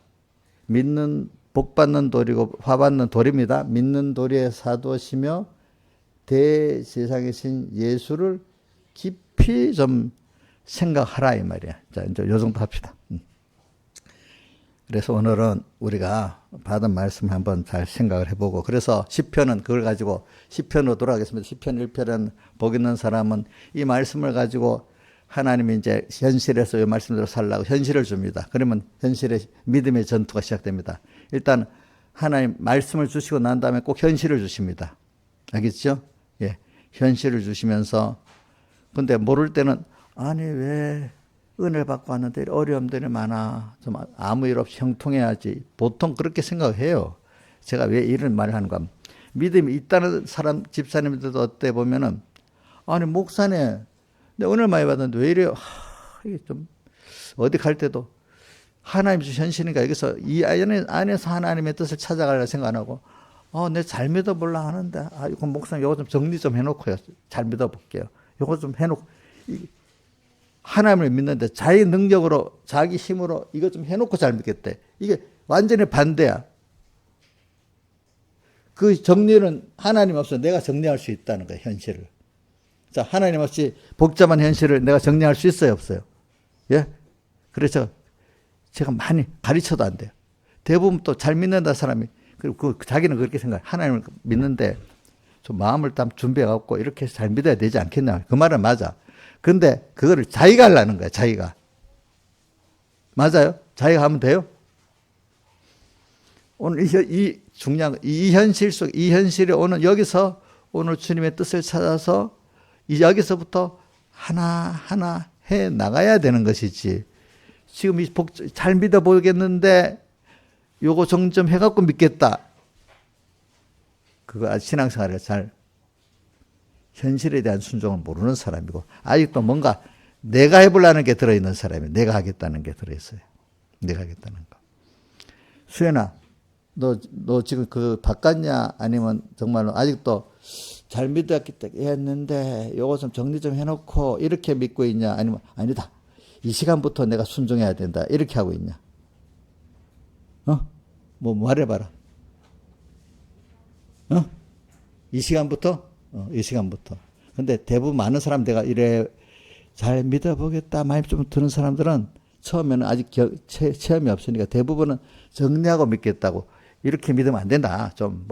믿는 복 받는 도리고 화 받는 도리입니다. 믿는 도리의 사도시며 대제사장이신 예수를 깊이 좀 생각하라 이 말이야. 자, 이제 요 정도 합시다. 그래서 오늘은 우리가 받은 말씀 한번 잘 생각을 해보고 그래서 시편은 그걸 가지고 시편으로 돌아가겠습니다. 시편 1편은 복 있는 사람은 이 말씀을 가지고 하나님이 이제 현실에서 이 말씀대로 살라고 현실을 줍니다. 그러면 현실의 믿음의 전투가 시작됩니다. 일단 하나님 말씀을 주시고 난 다음에 꼭 현실을 주십니다. 알겠죠? 예, 현실을 주시면서 근데 모를 때는 아니 왜 은혜를 받고 왔는데 어려움들이 많아. 좀 아무 일 없이 형통해야지. 보통 그렇게 생각해요. 제가 왜 이런 말을 하는가. 믿음이 있다는 사람, 집사님들도 어때 보면은, 아니, 목사네, 내가 은혜를 많이 받았는데 왜 이래요? 이게 좀, 어디 갈 때도 하나님 주신 현실이니까 여기서 이 안에서 하나님의 뜻을 찾아가려고 생각 안 하고, 내 잘 믿어보려 하는데, 이거 목사님 이거 좀 정리 좀 해놓고요. 잘 믿어볼게요. 이거 좀 해놓고, 하나님을 믿는데 자기 능력으로 자기 힘으로 이거 좀 해놓고 잘 믿겠대. 이게 완전히 반대야. 그 정리는 하나님 없어 내가 정리할 수 있다는 거야. 현실을. 자, 하나님 없이 복잡한 현실을 내가 정리할 수 있어요 없어요? 예? 그래서 제가 많이 가르쳐도 안 돼요. 대부분 또 잘 믿는다 사람이, 그리고 자기는 그렇게 생각해. 하나님을 믿는데 좀 마음을 딱 준비해갖고 이렇게 해서 잘 믿어야 되지 않겠나. 그 말은 맞아. 근데 그거를 자기가 하려는 거야, 자기가. 맞아요? 자기가 하면 돼요? 오늘 이 중요한, 이 현실 속, 이 현실에 오늘 여기서 오늘 주님의 뜻을 찾아서 여기서부터 하나하나 해 나가야 되는 것이지. 지금 잘 믿어보겠는데 요거 정점 해갖고 믿겠다. 그거 신앙생활을 잘 현실에 대한 순종을 모르는 사람이고, 아직도 뭔가 내가 해보려는 게 들어있는 사람이에요. 내가 하겠다는 게 들어있어요. 내가 하겠다는 거. 수연아, 너 지금 그 바꿨냐? 아니면 정말로 아직도 잘 믿었기 때문에 했는데 요거 좀 정리 좀 해놓고 이렇게 믿고 있냐? 아니면 아니다, 이 시간부터 내가 순종해야 된다, 이렇게 하고 있냐? 뭐 말해봐라. 이 시간부터? 이 시간부터. 근데 대부분 많은 사람, 내가 이래 잘 믿어보겠다 많이 좀 드는 사람들은 처음에는 아직 체험이 없으니까 대부분은 정리하고 믿겠다고, 이렇게 믿으면 안 된다, 좀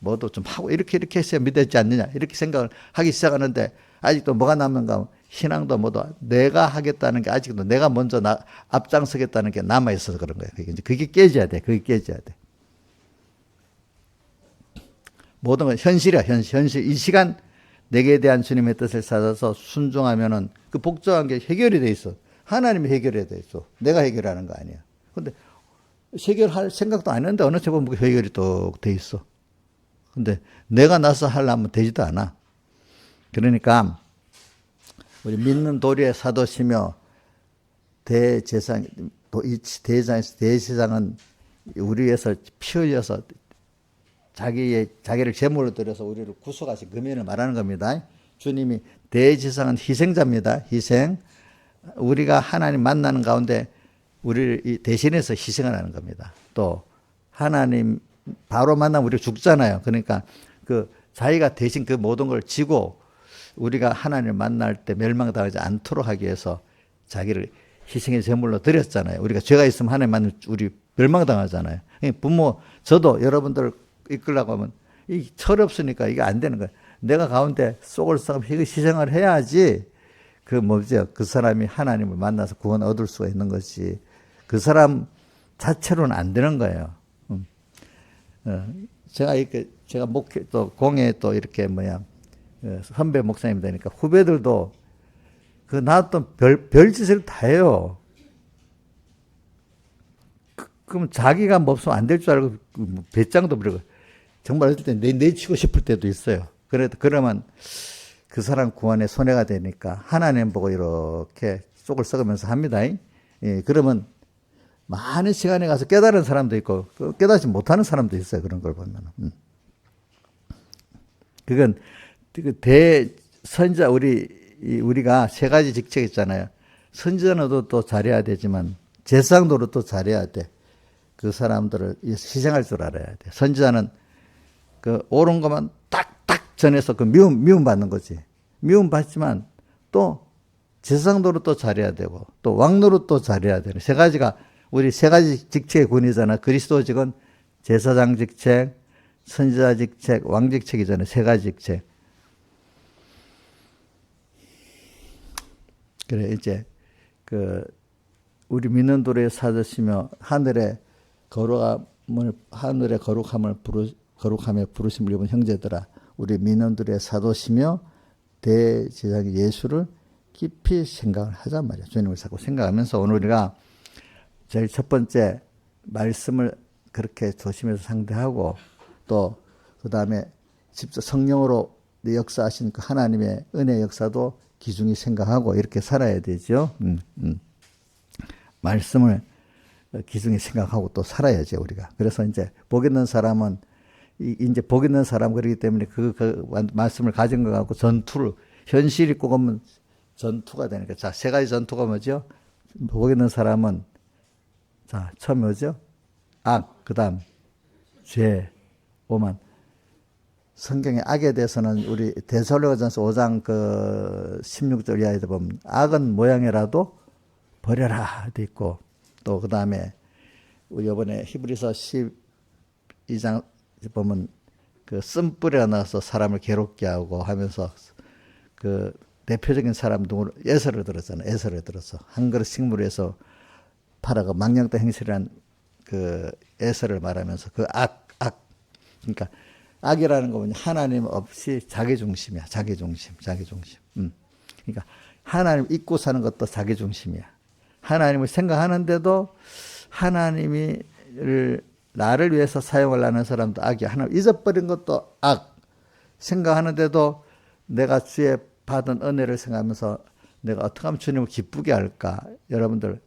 뭐도 좀 하고 이렇게 했어야 믿었지 않느냐, 이렇게 생각을 하기 시작하는데, 아직도 뭐가 남는가 하면 신앙도 뭐도 내가 하겠다는 게, 아직도 내가 먼저 앞장서겠다는 게 남아있어서 그런 거예요. 그게 깨져야 돼. 그게 깨져야 돼. 모든 건 현실이야, 현실. 이 시간 내게 대한 주님의 뜻을 찾아서 순종하면은 그 복잡한 게 해결이 돼 있어. 하나님이 해결해야 돼 있어. 내가 해결하는 거 아니야. 근데 해결할 생각도 안 했는데 어느 쪽은 해결이 또 돼 있어. 근데 내가 나서 하려면 되지도 않아. 그러니까 우리 믿는 도리의 사도시며 대제사장, 대제사장은 우리 위해서 피 흘려서 자기를 제물로 드려서 우리를 구속하신 금연을 말하는 겁니다. 주님이 대제사장은 희생자입니다. 희생. 우리가 하나님 만나는 가운데 우리를 대신해서 희생을 하는 겁니다. 또 하나님 바로 만나면 우리가 죽잖아요. 그러니까 그 자기가 대신 그 모든 걸 지고 우리가 하나님을 만날 때 멸망당하지 않도록 하기 위해서 자기를 희생의 제물로 드렸잖아요. 우리가 죄가 있으면 하나님 만나면 우리 멸망당하잖아요. 부모, 저도 여러분들 이끌려고 하면 이 철 없으니까 이게 안 되는 거예요. 내가 가운데 속을 썩고 희생을 해야지 그 사람이 하나님을 만나서 구원 얻을 수가 있는 것이, 그 사람 자체로는 안 되는 거예요. 제가 목회 또 공회 또 이렇게 선배 목사님 되니까 후배들도 그 나왔던 별짓을 다 해요. 그럼 자기가 뭐 없으면 안 될 줄 알고 배짱도 부리고, 정말 어떨 때 내치고 싶을 때도 있어요. 그러면 그 사람 구원에 손해가 되니까 하나님 보고 이렇게 속을 썩으면서 합니다. 예, 그러면 많은 시간에 가서 깨달은 사람도 있고 깨닫지 못하는 사람도 있어요. 그런 걸 보면. 그건 대선지자, 우리가 세 가지 직책 있잖아요. 선지자도 또 잘해야 되지만 제사장도 또 잘해야 돼. 그 사람들을 희생할 줄 알아야 돼. 선지자는 그 옳은 것만 딱딱 전해서 그 미움 받는 거지. 미움 받지만 또 제사장도 또 잘해야 되고 또 왕노릇 또 잘해야 되는, 세 가지가 우리 세 가지 직책의 군이잖아. 그리스도직은 제사장 직책, 선지자 직책, 왕 직책이잖아요. 세 가지 직책. 그래, 이제 우리 믿는 도리에 사드시며 하늘의 거룩함에 부르심을 입은 형제들아, 우리 믿는 도리에 사도시며 대제사장 예수를 깊이 생각을 하잔 말이야. 주님을 자꾸 생각하면서 오늘 우리가 제일 첫 번째 말씀을 그렇게 조심해서 상대하고, 또 그 다음에 직접 성령으로 역사하신 그 하나님의 은혜 역사도 기중히 생각하고 이렇게 살아야 되죠. 말씀을 기중히 생각하고 또 살아야죠, 우리가. 그래서 이제 복 있는 사람은 이제 복 있는 사람, 그렇기 때문에 그 말씀을 가진 것 갖고 현실이 꼭 오면 전투가 되니까. 자, 세 가지 전투가 뭐죠? 복 있는 사람은, 자, 처음에 뭐죠? 악, 그 다음 죄, 오만. 성경의 악에 대해서는 우리 데살로니가전서 5장 16절 이하에도 보면 악은 모양이라도 버려라 돼 있고 또 그 다음에 우리 이번에 히브리서 12장 보면 그 쓴뿌리가 나서 사람을 괴롭게 하고 하면서 그 대표적인 사람 누구 에서를 들었잖아요. 에서를 들었어. 한 그릇 식물에서 팔아가 망령된 행실이란 그 에서를 말하면서 그 악. 그러니까 악이라는 거 뭐냐 하나님 없이 자기 중심이야. 자기 중심. 그러니까 하나님 잊고 사는 것도 자기 중심이야. 하나님을 생각하는데도 하나님이 나를 위해서 사용하려는 사람도 악이야. 하나님 잊어버린 것도 악. 생각하는데도 내가 주의 받은 은혜를 생각하면서 내가 어떻게 하면 주님을 기쁘게 할까? 여러분들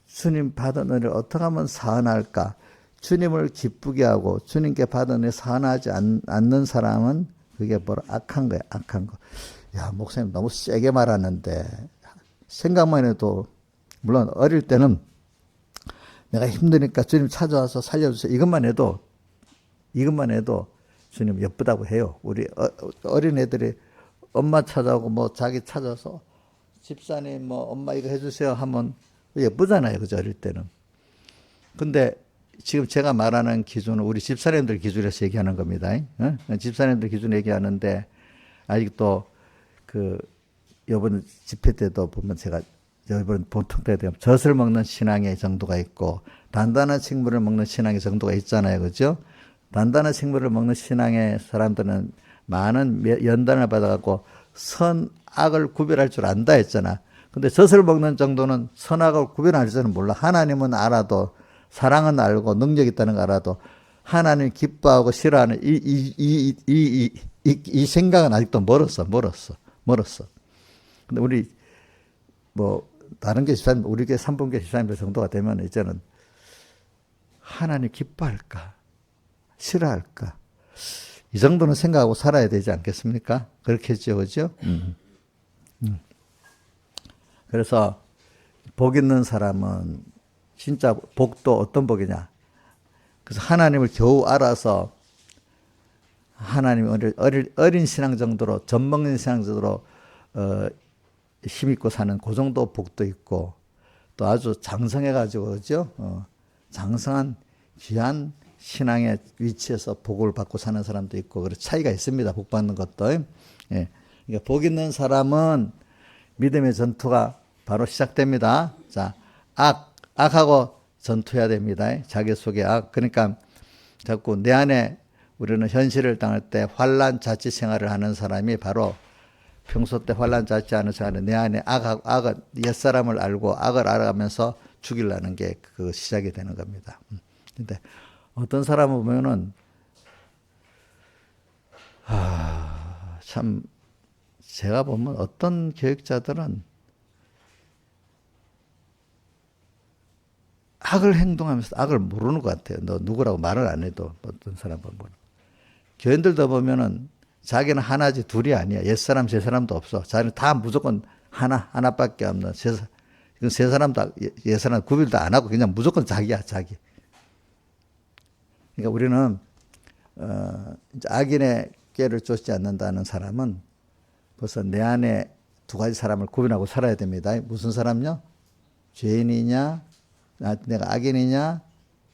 주님 받은 은혜를 어떻게 하면 사안할까? 주님을 기쁘게 하고 주님께 받은 은혜 사안하지 않는 사람은 그게 뭐라 악한 거야. 악한 거. 야 목사님 너무 세게 말하는데 생각만 해도 물론 어릴 때는 내가 힘드니까 주님 찾아와서 살려주세요. 이것만 해도 주님 예쁘다고 해요. 우리 어린 애들이 엄마 찾아오고 뭐 자기 찾아서 집사님 뭐 엄마 이거 해주세요 하면 예쁘잖아요. 그죠? 어릴 때는. 근데 지금 제가 말하는 기준은 우리 집사님들 기준에서 얘기하는 겁니다. 집사님들 기준 얘기하는데 아직도 그 이번 집회 때도 보면 제가 이번 보통 때 되면 젖을 먹는 신앙의 정도가 있고 단단한 식물을 먹는 신앙의 정도가 있잖아요. 그죠? 단단한 식물을 먹는 신앙의 사람들은 많은 연단을 받아갖고 선악을 구별할 줄 안다 했잖아. 근데 젖을 먹는 정도는 선악을 구별할 줄은 몰라. 하나님은 알아도 사랑은 알고 능력 있다는 거 알아도 하나님 기뻐하고 싫어하는 이 생각은 아직도 멀었어. 근데 우리 뭐 다른 게 집사님, 우리 게 3분계 집사님 정도가 되면 이제는 하나님 기뻐할까? 싫어할까? 이 정도는 생각하고 살아야 되지 않겠습니까? 그렇겠죠, 그죠? 그래서 복 있는 사람은 진짜 복도 어떤 복이냐? 그래서 하나님을 겨우 알아서 하나님 어린 신앙 정도로 젖먹는 신앙 정도로 힘있고 사는 그 정도 복도 있고 또 아주 장성해가지고 그죠? 장성한 귀한 신앙의 위치에서 복을 받고 사는 사람도 있고 그런 차이가 있습니다. 복 받는 것도. 예. 그러니까 복 있는 사람은 믿음의 전투가 바로 시작됩니다. 자, 악하고 전투해야 됩니다. 자기 속에 악. 그러니까 자꾸 내 안에 우리는 현실을 당할 때 환난 자치 생활을 하는 사람이 바로 평소 때 환난 자치 하는 생활은 내 안에 악은 옛사람을 알고 악을 알아가면서 죽이려는 게 그 시작이 되는 겁니다. 근데 어떤 사람을 보면은 참 제가 보면 어떤 교육자들은 악을 행동하면서 악을 모르는 것 같아요. 너 누구라고 말을 안 해도 어떤 사람 보면 교인들도 보면은 자기는 하나지 둘이 아니야. 옛사람 제사람도 없어. 자기는 다 무조건 하나밖에 없는 세 사람도 옛사람 구별도 안 하고 그냥 무조건 자기야 자기. 그러니까 우리는 악인의 꾀를 쫓지 않는다는 사람은 벌써 내 안에 두 가지 사람을 구분하고 살아야 됩니다. 무슨 사람요? 죄인이냐, 내가 악인이냐,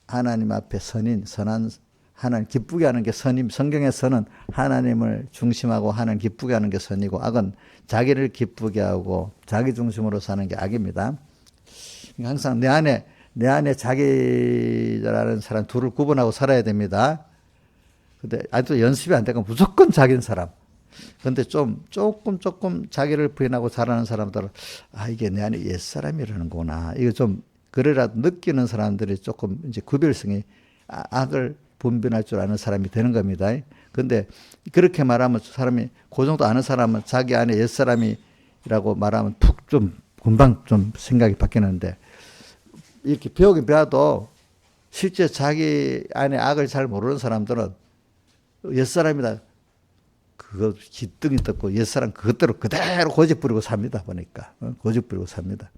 하나님 앞에 선한 하나님 기쁘게 하는 게 선임. 성경에서는 하나님을 중심하고 하나님 기쁘게 하는 게 선이고 악은 자기를 기쁘게 하고 자기 중심으로 사는 게 악입니다. 그러니까 항상 내 안에 자기라는 사람 둘을 구분하고 살아야 됩니다. 근데 아직도 연습이 안 되고 무조건 자기인 사람. 근데 조금 자기를 부인하고 잘하는 사람들은 이게 내 안에 옛사람이라는구나. 이거 좀 그래라도 느끼는 사람들이 조금 이제 구별성이 악을 분별할 줄 아는 사람이 되는 겁니다. 근데 그렇게 말하면 사람이 그 정도 아는 사람은 자기 안에 옛사람이라고 말하면 푹 좀 금방 좀 생각이 바뀌는데 이렇게 배우긴 배워도 실제 자기 안에 악을 잘 모르는 사람들은 옛사람이다. 그거 기등이 떴고 옛사람 그것대로 그대로 고집 부리고 삽니다. 보니까. 고집 부리고 삽니다.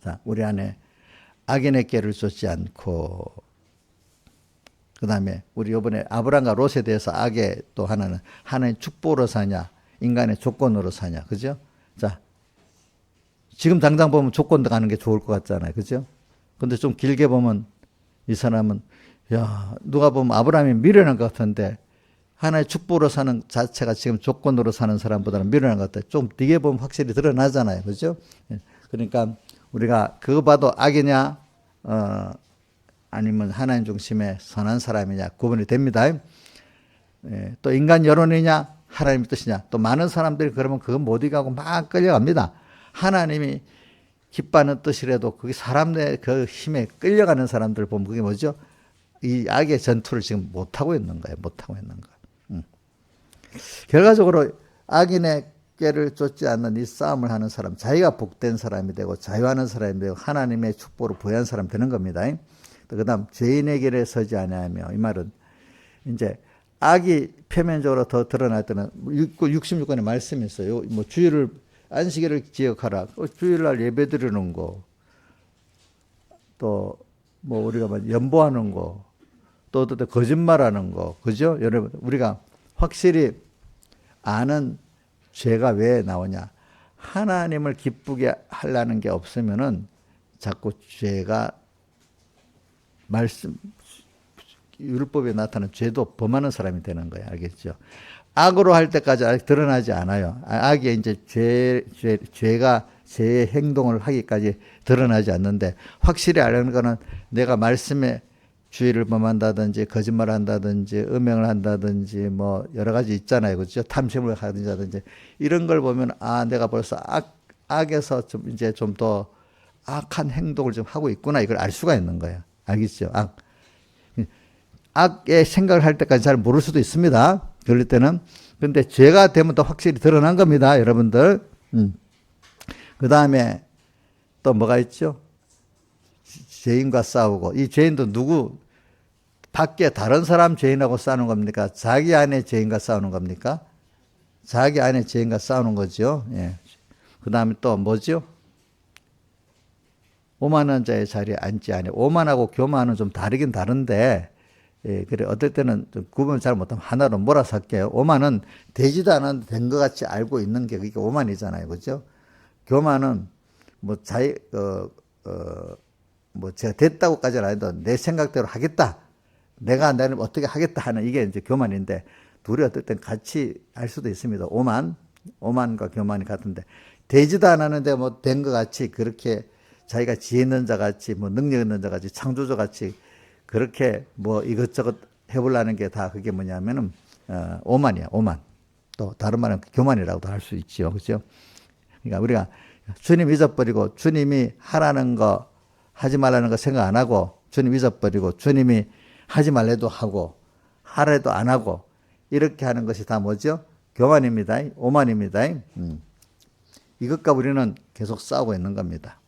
자, 우리 안에 악인의 꾀를 쫓지 않고 그 다음에 우리 이번에 아브람과 롯에 대해서 악의 또 하나는 하나님 축복으로 사냐 인간의 조건으로 사냐. 그죠? 자, 지금 당장 보면 조건도 가는 게 좋을 것 같잖아요. 그죠? 근데 좀 길게 보면 이 사람은, 야, 누가 보면 아브라함이 미련한 것 같은데, 하나의 축복으로 사는 자체가 지금 조건으로 사는 사람보다는 미련한 것 같아요. 좀 뒤에 보면 확실히 드러나잖아요. 그죠? 그러니까 우리가 그거 봐도 악이냐, 아니면 하나님 중심의 선한 사람이냐 구분이 됩니다. 또 인간 여론이냐, 하나님의 뜻이냐. 또 많은 사람들이 그러면 그거 못 이겨가고 막 끌려갑니다. 하나님이 기뻐하는 뜻이라도 그게 사람의 그 힘에 끌려가는 사람들 보면 그게 뭐죠? 이 악의 전투를 지금 못하고 있는 거예요. 못하고 있는 거예요. 결과적으로 악인의 꾀를 쫓지 않는 이 싸움을 하는 사람, 자기가 복된 사람이 되고 자유하는 사람이 되고 하나님의 축복으로 부여한 사람 되는 겁니다. 그 다음 죄인의 길에 서지 아니하며, 이 말은 이제 악이 표면적으로 더 드러날 때는 66권의 말씀이 있어요. 뭐 주일을 안식일을 기억하라. 주일날 예배 드리는 거. 또 뭐 우리가 연보하는 거. 또 어떨 때 거짓말하는 거. 그죠? 여러분 우리가 확실히 아는 죄가 왜 나오냐? 하나님을 기쁘게 하려는 게 없으면은 자꾸 죄가 율법에 나타나는 죄도 범하는 사람이 되는 거예요. 알겠죠? 악으로 할 때까지 아직 드러나지 않아요. 악이 이제 죄가 죄의 행동을 하기까지 드러나지 않는데, 확실히 아는 거는 내가 말씀에 주의를 범한다든지 거짓말을 한다든지 음행을 한다든지 뭐 여러 가지 있잖아요. 그렇죠? 탐심을 하든지 이런 걸 보면 내가 벌써 악에서 좀 이제 좀 더 악한 행동을 좀 하고 있구나, 이걸 알 수가 있는 거예요. 알겠죠? 악의 생각을 할 때까지 잘 모를 수도 있습니다. 그럴 때는. 근데 죄가 되면 더 확실히 드러난 겁니다, 여러분들. 그 다음에 또 뭐가 있죠? 죄인과 싸우고, 이 죄인도 누구 밖에 다른 사람 죄인하고 싸우는 겁니까? 자기 안에 죄인과 싸우는 겁니까? 자기 안에 죄인과 싸우는 거죠. 예. 그 다음에 또 뭐죠? 오만한 자의 자리에 앉지 아니. 오만하고 교만은 좀 다르긴 다른데, 예, 그래 어떨 때는 좀 구분을 잘 못하면 하나로 몰아서 할게요. 오만은 되지도 않았는데 된 것 같이 알고 있는 게 그게 오만이잖아요, 그렇죠? 교만은 뭐 뭐 제가 됐다고까지는 아니도 내 생각대로 하겠다, 내가 나를 어떻게 하겠다 하는 이게 이제 교만인데, 둘이 어떨 땐 같이 할 수도 있습니다. 오만과 교만이 같은데, 되지도 않았는데 뭐 된 것 같이 그렇게 자기가 지혜 있는 자 같이 뭐 능력 있는 자 같이 창조자 같이 그렇게 뭐 이것저것 해보려는 게 다 그게 뭐냐면은 오만이야, 오만. 또 다른 말은 교만이라고도 할 수 있죠, 그렇죠? 그러니까 우리가 주님 잊어버리고 주님이 하라는 거 하지 말라는 거 생각 안 하고, 주님 잊어버리고 주님이 하지 말래도 하고 하래도 안 하고 이렇게 하는 것이 다 뭐죠? 교만입니다. 오만입니다. 이것과 우리는 계속 싸우고 있는 겁니다.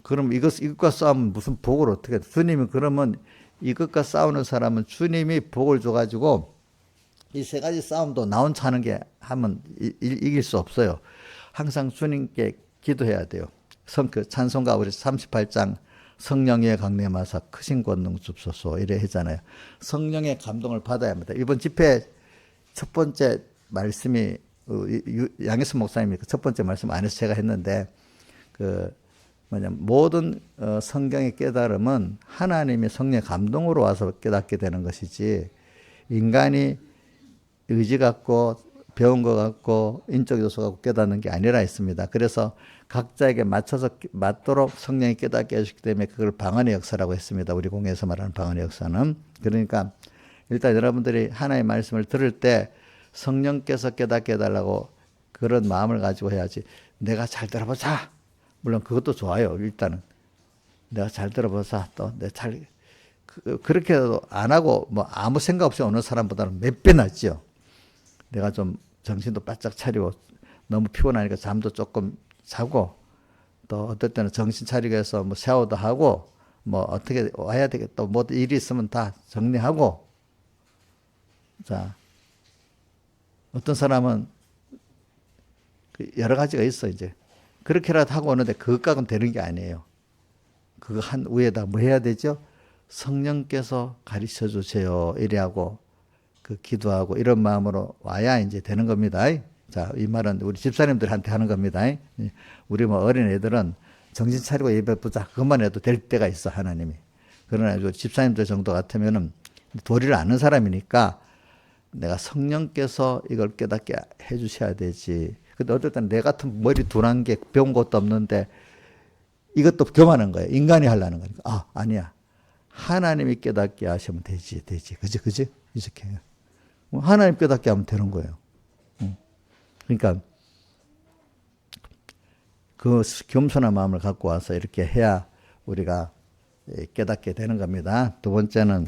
그럼 이것과 싸우면 무슨 복을 어떻게 해? 주님이 그러면 이것과 싸우는 사람은 주님이 복을 줘가지고 이 세 가지 싸움도 나 혼자 하는 게 하면 이길 수 없어요. 항상 주님께 기도해야 돼요. 그 찬송가 우리 38장 성령의 강림하사 크신 권능 줍소서 이래 했잖아요. 성령의 감동을 받아야 합니다. 이번 집회 첫 번째 말씀이 양혜수 목사님이 첫 번째 말씀 안에서 제가 했는데, 모든 성경의 깨달음은 하나님의 성령의 감동으로 와서 깨닫게 되는 것이지, 인간이 의지 갖고 배운 것 같고 인적 요소 갖고 깨닫는 게 아니라 했습니다. 그래서 각자에게 맞도록 성령이 깨닫게 해주기 때문에 그걸 방언의 역사라고 했습니다. 우리 공예에서 말하는 방언의 역사는. 그러니까 일단 여러분들이 하나님의 말씀을 들을 때 성령께서 깨닫게 해달라고 그런 마음을 가지고 해야지, 내가 잘 들어보자. 물론 그것도 좋아요. 일단은 내가 잘 들어보자. 또 그렇게도 안 하고 뭐 아무 생각 없이 오는 사람보다는 몇 배 낫죠. 내가 좀 정신도 바짝 차리고 너무 피곤하니까 잠도 조금 자고, 또 어떨 때는 정신 차리기 위해서 뭐 샤워도 하고 뭐 어떻게 와야 되겠다, 뭐 일이 있으면 다 정리하고. 자, 어떤 사람은 여러 가지가 있어. 이제 그렇게라도 하고 오는데 그것과는 되는 게 아니에요. 그거 한 위에다 뭐 해야 되죠? 성령께서 가르쳐 주세요 이래 하고 그 기도하고 이런 마음으로 와야 이제 되는 겁니다. 자, 이 말은 우리 집사님들한테 하는 겁니다. 우리 뭐 어린 애들은 정신 차리고 예배 보자. 그것만 해도 될 때가 있어, 하나님이. 그러나 집사님들 정도 같으면은 도리를 아는 사람이니까 내가 성령께서 이걸 깨닫게 해 주셔야 되지. 근데 어쨌든 내 같은 머리 둔한 게 배운 것도 없는데 이것도 겸하는 거예요. 인간이 하려는 거니까. 아, 아니야. 하나님이 깨닫게 하시면 되지. 그지? 이렇게 해요. 하나님 깨닫게 하면 되는 거예요. 그러니까 그 겸손한 마음을 갖고 와서 이렇게 해야 우리가 깨닫게 되는 겁니다. 두 번째는,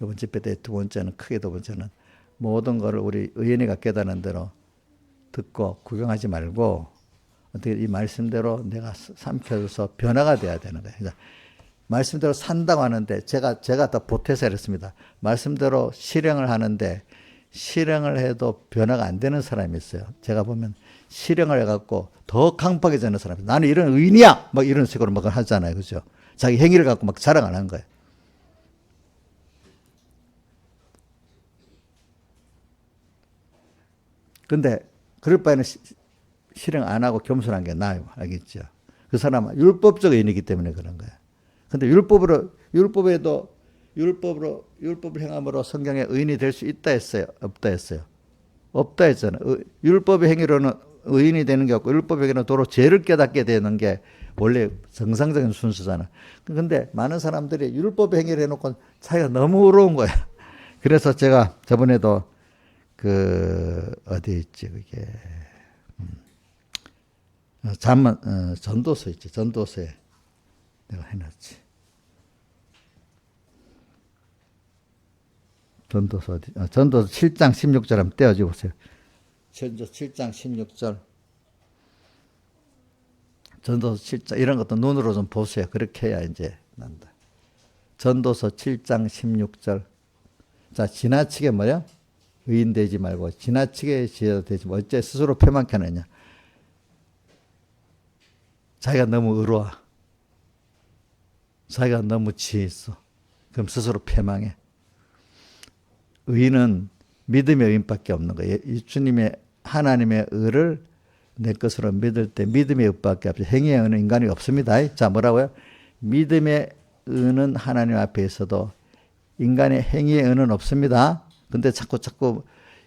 이번 집회 때 두 번째는, 크게 두 번째는 모든 것을 우리 의인이가 깨닫는 대로 듣고 구경하지 말고 어떻게 이 말씀대로 내가 삼켜져서 변화가 돼야 되는 거예요. 그러니까 말씀대로 산다고 하는데 제가 더 보태서 이랬습니다. 말씀대로 실행을 하는데 실행을 해도 변화가 안 되는 사람이 있어요. 제가 보면 실행을 해갖고 더 강박해지는 사람이, 나는 이런 의인이야! 막 이런 식으로 막 하잖아요. 그죠? 자기 행위를 갖고 막 자랑 안 한 거예요. 근데 그럴 바에는 실행 안 하고 겸손한 게 나아요. 알겠죠? 그 사람은 율법적 의인이기 때문에 그런 거예요. 근데 율법을 행함으로 성경에 의인이 될 수 있다 했어요? 없다 했어요? 없다 했잖아요. 율법의 행위로는 의인이 되는 게 없고 율법의 행위로는 도로 죄를 깨닫게 되는 게 원래 정상적인 순서잖아. 근데 많은 사람들이 율법의 행위를 해놓고 자기가 너무 어려운 거야. 그래서 제가 저번에도 어디 있지, 그게. 전도서 있지. 전도서에 내가 해놨지. 전도서 어디? 전도서 7장 16절 한번 떼어줘 보세요. 전도서 7장 16절. 전도서 7장, 이런 것도 눈으로 좀 보세요. 그렇게 해야 이제 난다. 전도서 7장 16절. 자, 지나치게 뭐야? 의인 되지 말고 지나치게 지혜도 되지 말고 어째 스스로 패만케 하느냐. 자기가 너무 의로워. 자기가 너무 지혜 있어. 그럼 스스로 패망해. 의인은 믿음의 의인밖에 없는 거예요. 주님의 하나님의 의를 내 것으로 믿을 때 믿음의 의밖에 없어요. 행위의 의는 인간이 없습니다. 자, 뭐라고요? 믿음의 의는 하나님 앞에 있어도 인간의 행위의 의는 없습니다. 근데 자꾸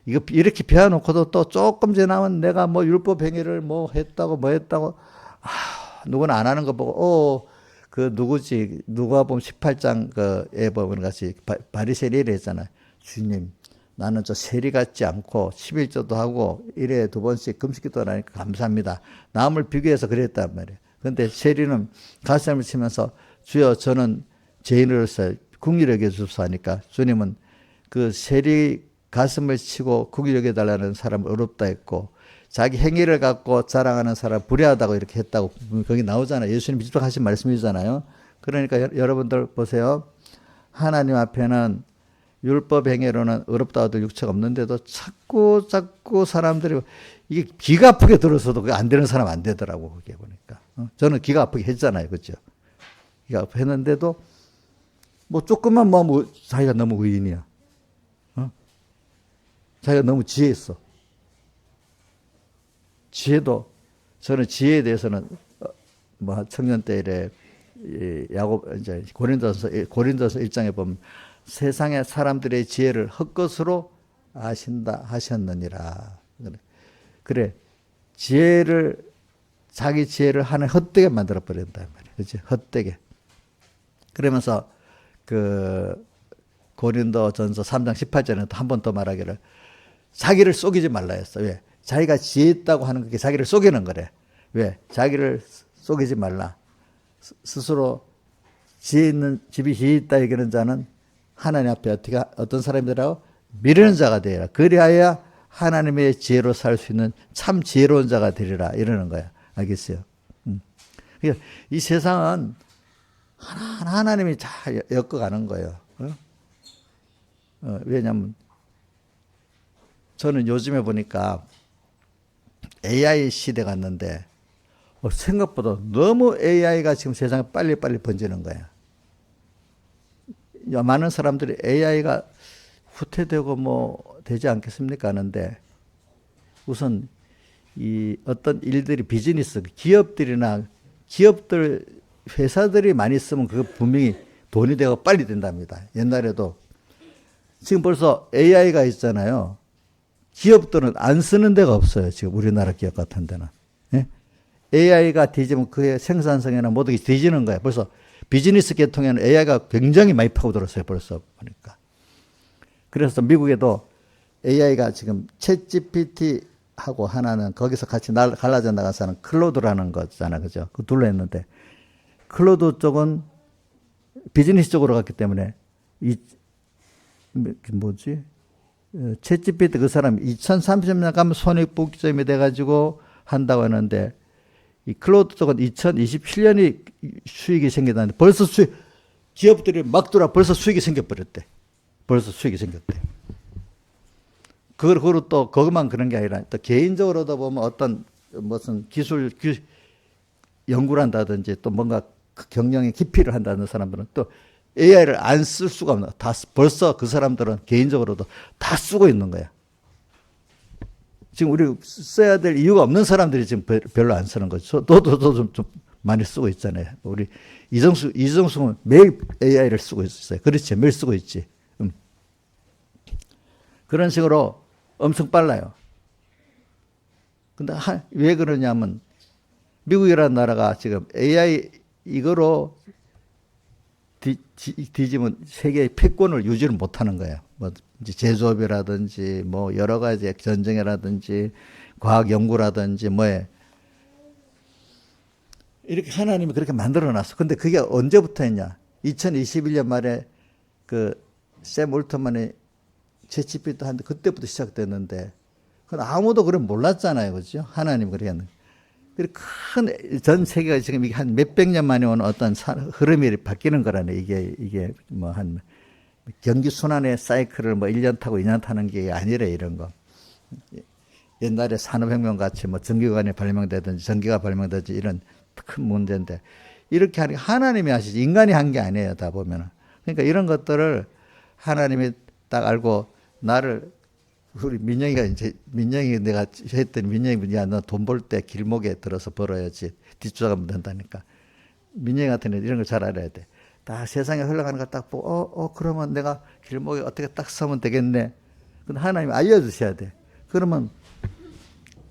이거 이렇게 배워놓고도 또 조금 지나면 내가 뭐 율법 행위를 뭐 했다고 누구는 안 하는 거 보고 그 누구지, 누가복음 18장 그에 보면 같이 바리새인이 이랬잖아요. 주님, 나는 저 세리 같지 않고 11조도 하고 일에 2번씩 금식기도 하니까 감사합니다. 남을 비교해서 그랬단 말이에요. 그런데 세리는 가슴을 치면서 주여 저는 죄인으로서 긍휼히 여겨주소서 하니까 주님은 그 세리 가슴을 치고 긍휼히 여겨달라는 사람을 어렵다 했고 자기 행위를 갖고 자랑하는 사람 불의하다고 이렇게 했다고 거기 나오잖아요. 예수님이 직접 하신 말씀이잖아요. 그러니까 여러분들 보세요. 하나님 앞에는 율법 행위로는 어렵다 하도 육체가 없는데도 자꾸 사람들이 이게 기가 아프게 들어서도 그게 안 되는 사람 안 되더라고. 그게 보니까. 저는 기가 아프게 했잖아요. 그죠? 기가 아프게 했는데도 뭐 조금만 뭐 자기가 너무 의인이야. 자기가 너무 지혜 있어. 지혜도, 저는 지혜에 대해서는 뭐 청년 때 이래 야곱 이제 고린도서 1장에 보면 세상의 사람들의 지혜를 헛것으로 아신다 하셨느니라. 그래, 자기 지혜를 하나의 헛되게 만들어 버린단 말이야. 그렇지? 헛되게. 그러면서 고린도전서 3장 18절에는 또 한 번 더 말하기를 자기를 속이지 말라 했어. 왜? 자기가 지혜 있다고 하는 게 자기를 속이는 거래. 왜? 자기를 속이지 말라. 스스로 집이 지혜 있다 얘기하는 자는 하나님 앞에 어떤 사람이라고? 미르는 자가 되리라. 그리하여 하나님의 지혜로 살 수 있는 참 지혜로운 자가 되리라. 이러는 거야. 알겠어요? 그러니까 이 세상은 하나님이 잘 엮어가는 거예요. 왜냐하면 저는 요즘에 보니까 AI 시대 갔는데 생각보다 너무 AI가 지금 세상에 빨리 번지는 거야. 많은 사람들이 AI가 후퇴되고 뭐 되지 않겠습니까 하는데 우선 이 어떤 일들이 비즈니스, 기업들이나 기업들, 회사들이 많이 쓰면 그거 분명히 돈이 되고 빨리 된답니다. 옛날에도 지금 벌써 AI가 있잖아요. 기업들은 안 쓰는 데가 없어요. 지금 우리나라 기업 같은 데는. 예? AI가 뒤지면 그의 생산성이나 모든 게 뒤지는 거예요. 벌써 비즈니스 계통에는 AI가 굉장히 많이 파고들었어요. 벌써 보니까. 그래서 미국에도 AI가 지금 챗 GPT 하고 하나는 거기서 같이 갈라져 나가서는 클로드라는 거잖아요. 그죠? 그 둘로 했는데 클로드 쪽은 비즈니스 쪽으로 갔기 때문에 이 뭐지? 챗 GPT 그 사람 2030년 가면 손익분기점이 돼가지고 한다고 하는데 이 클로드 쪽은 2027년이 수익이 생기다는데 벌써 기업들이 막 들어와 벌써 수익이 생겨버렸대. 벌써 수익이 생겼대. 그거로 또 그것만 그런 게 아니라 또 개인적으로도 보면 어떤 무슨 기술 연구를 한다든지 또 뭔가 경영에 깊이를 한다는 사람들은 또 AI를 안 쓸 수가 없는 다 벌써 그 사람들은 개인적으로도 다 쓰고 있는 거야. 지금 우리 써야 될 이유가 없는 사람들이 지금 별로 안 쓰는 거죠. 좀 많이 쓰고 있잖아요. 우리 이정수는 매일 AI를 쓰고 있어요. 그렇지. 매일 쓰고 있지. 그런 식으로 엄청 빨라요. 근데 왜 그러냐면 미국이라는 나라가 지금 AI 이거로 뒤지면 세계의 패권을 유지를 못하는 거예요. 뭐 이제 제조업이라든지 뭐 여러 가지 전쟁이라든지 과학 연구라든지 뭐에 이렇게 하나님이 그렇게 만들어놨어. 근데 그게 언제부터 했냐? 2021년 말에 그 샘 올트만이 챗GPT 한데 그때부터 시작됐는데 그건 아무도 그걸 몰랐잖아요, 그렇죠? 하나님 그렇게 했는. 큰 전 세계가 지금 이게 한 몇백 년 만에 오는 어떤 흐름이 바뀌는 거라네. 이게 뭐 한 경기 순환의 사이클을 뭐 1년 타고 2년 타는 게 아니래 이런 거. 옛날에 산업혁명 같이 뭐 전기관이 발명되든지 전기가 발명되든지 이런 큰 문제인데 이렇게 하니까 하나님이 하시지 인간이 한 게 아니에요. 다 보면은. 그러니까 이런 것들을 하나님이 딱 알고 나를 우리 민영이 내가 했더니 민영이 야, 너 돈 벌 때 길목에 들어서 벌어야지 뒷조작하면 된다니까. 민영이 같은 애 이런 걸 잘 알아야 돼. 다 세상에 흘러가는 거 딱 보고 그러면 내가 길목에 어떻게 딱 서면 되겠네. 근데 하나님이 알려주셔야 돼. 그러면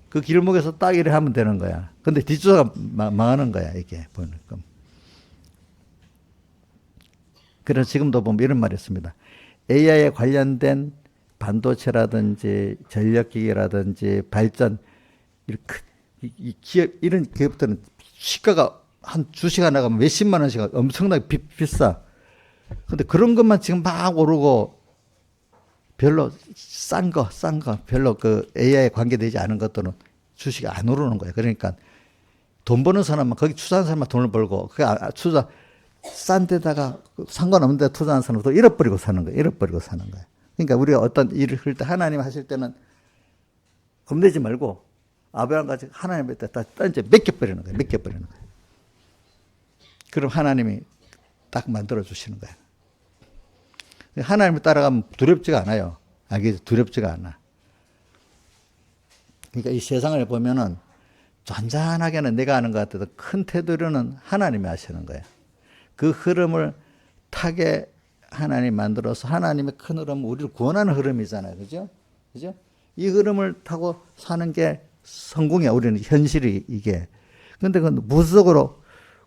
그 길목에서 딱 이래 하면 되는 거야. 근데 뒷조사가 망하는 거야 이게 보니까. 그래서 지금도 보면 이런 말이 있습니다. AI에 관련된 반도체라든지 전력기기라든지 발전 이 기업 이런 기업들은 시가가 한 주식 나가면 몇십만 원씩 엄청나게 비싸. 근데 그런 것만 지금 막 오르고 별로 싼 거 별로 그 AI에 관계되지 않은 것들은 주식이 안 오르는 거예요. 그러니까 돈 버는 사람만 거기 투자하는 사람만 돈을 벌고 그 투자 싼 데다가 상관없는 데 투자하는 사람은 또 잃어버리고 사는 거예요. 그러니까 우리가 어떤 일을 할 때 하나님 하실 때는 겁내지 말고 아브라함 같이 하나님의 때 다 던져 맡겨버리는 거예요. 그럼 하나님이 딱 만들어 주시는 거예요. 하나님을 따라가면 두렵지가 않아요. 두렵지가 않아. 그러니까 이 세상을 보면은 잔잔하게는 내가 아는 것 같아도 큰 테두리는 하나님이 하시는 거예요. 그 흐름을 타게 하나님 만들어서 하나님의 큰 흐름은 우리를 구원하는 흐름이잖아요. 그죠? 이 흐름을 타고 사는 게 성공이야. 우리는 현실이 이게. 근데 그건 무속으로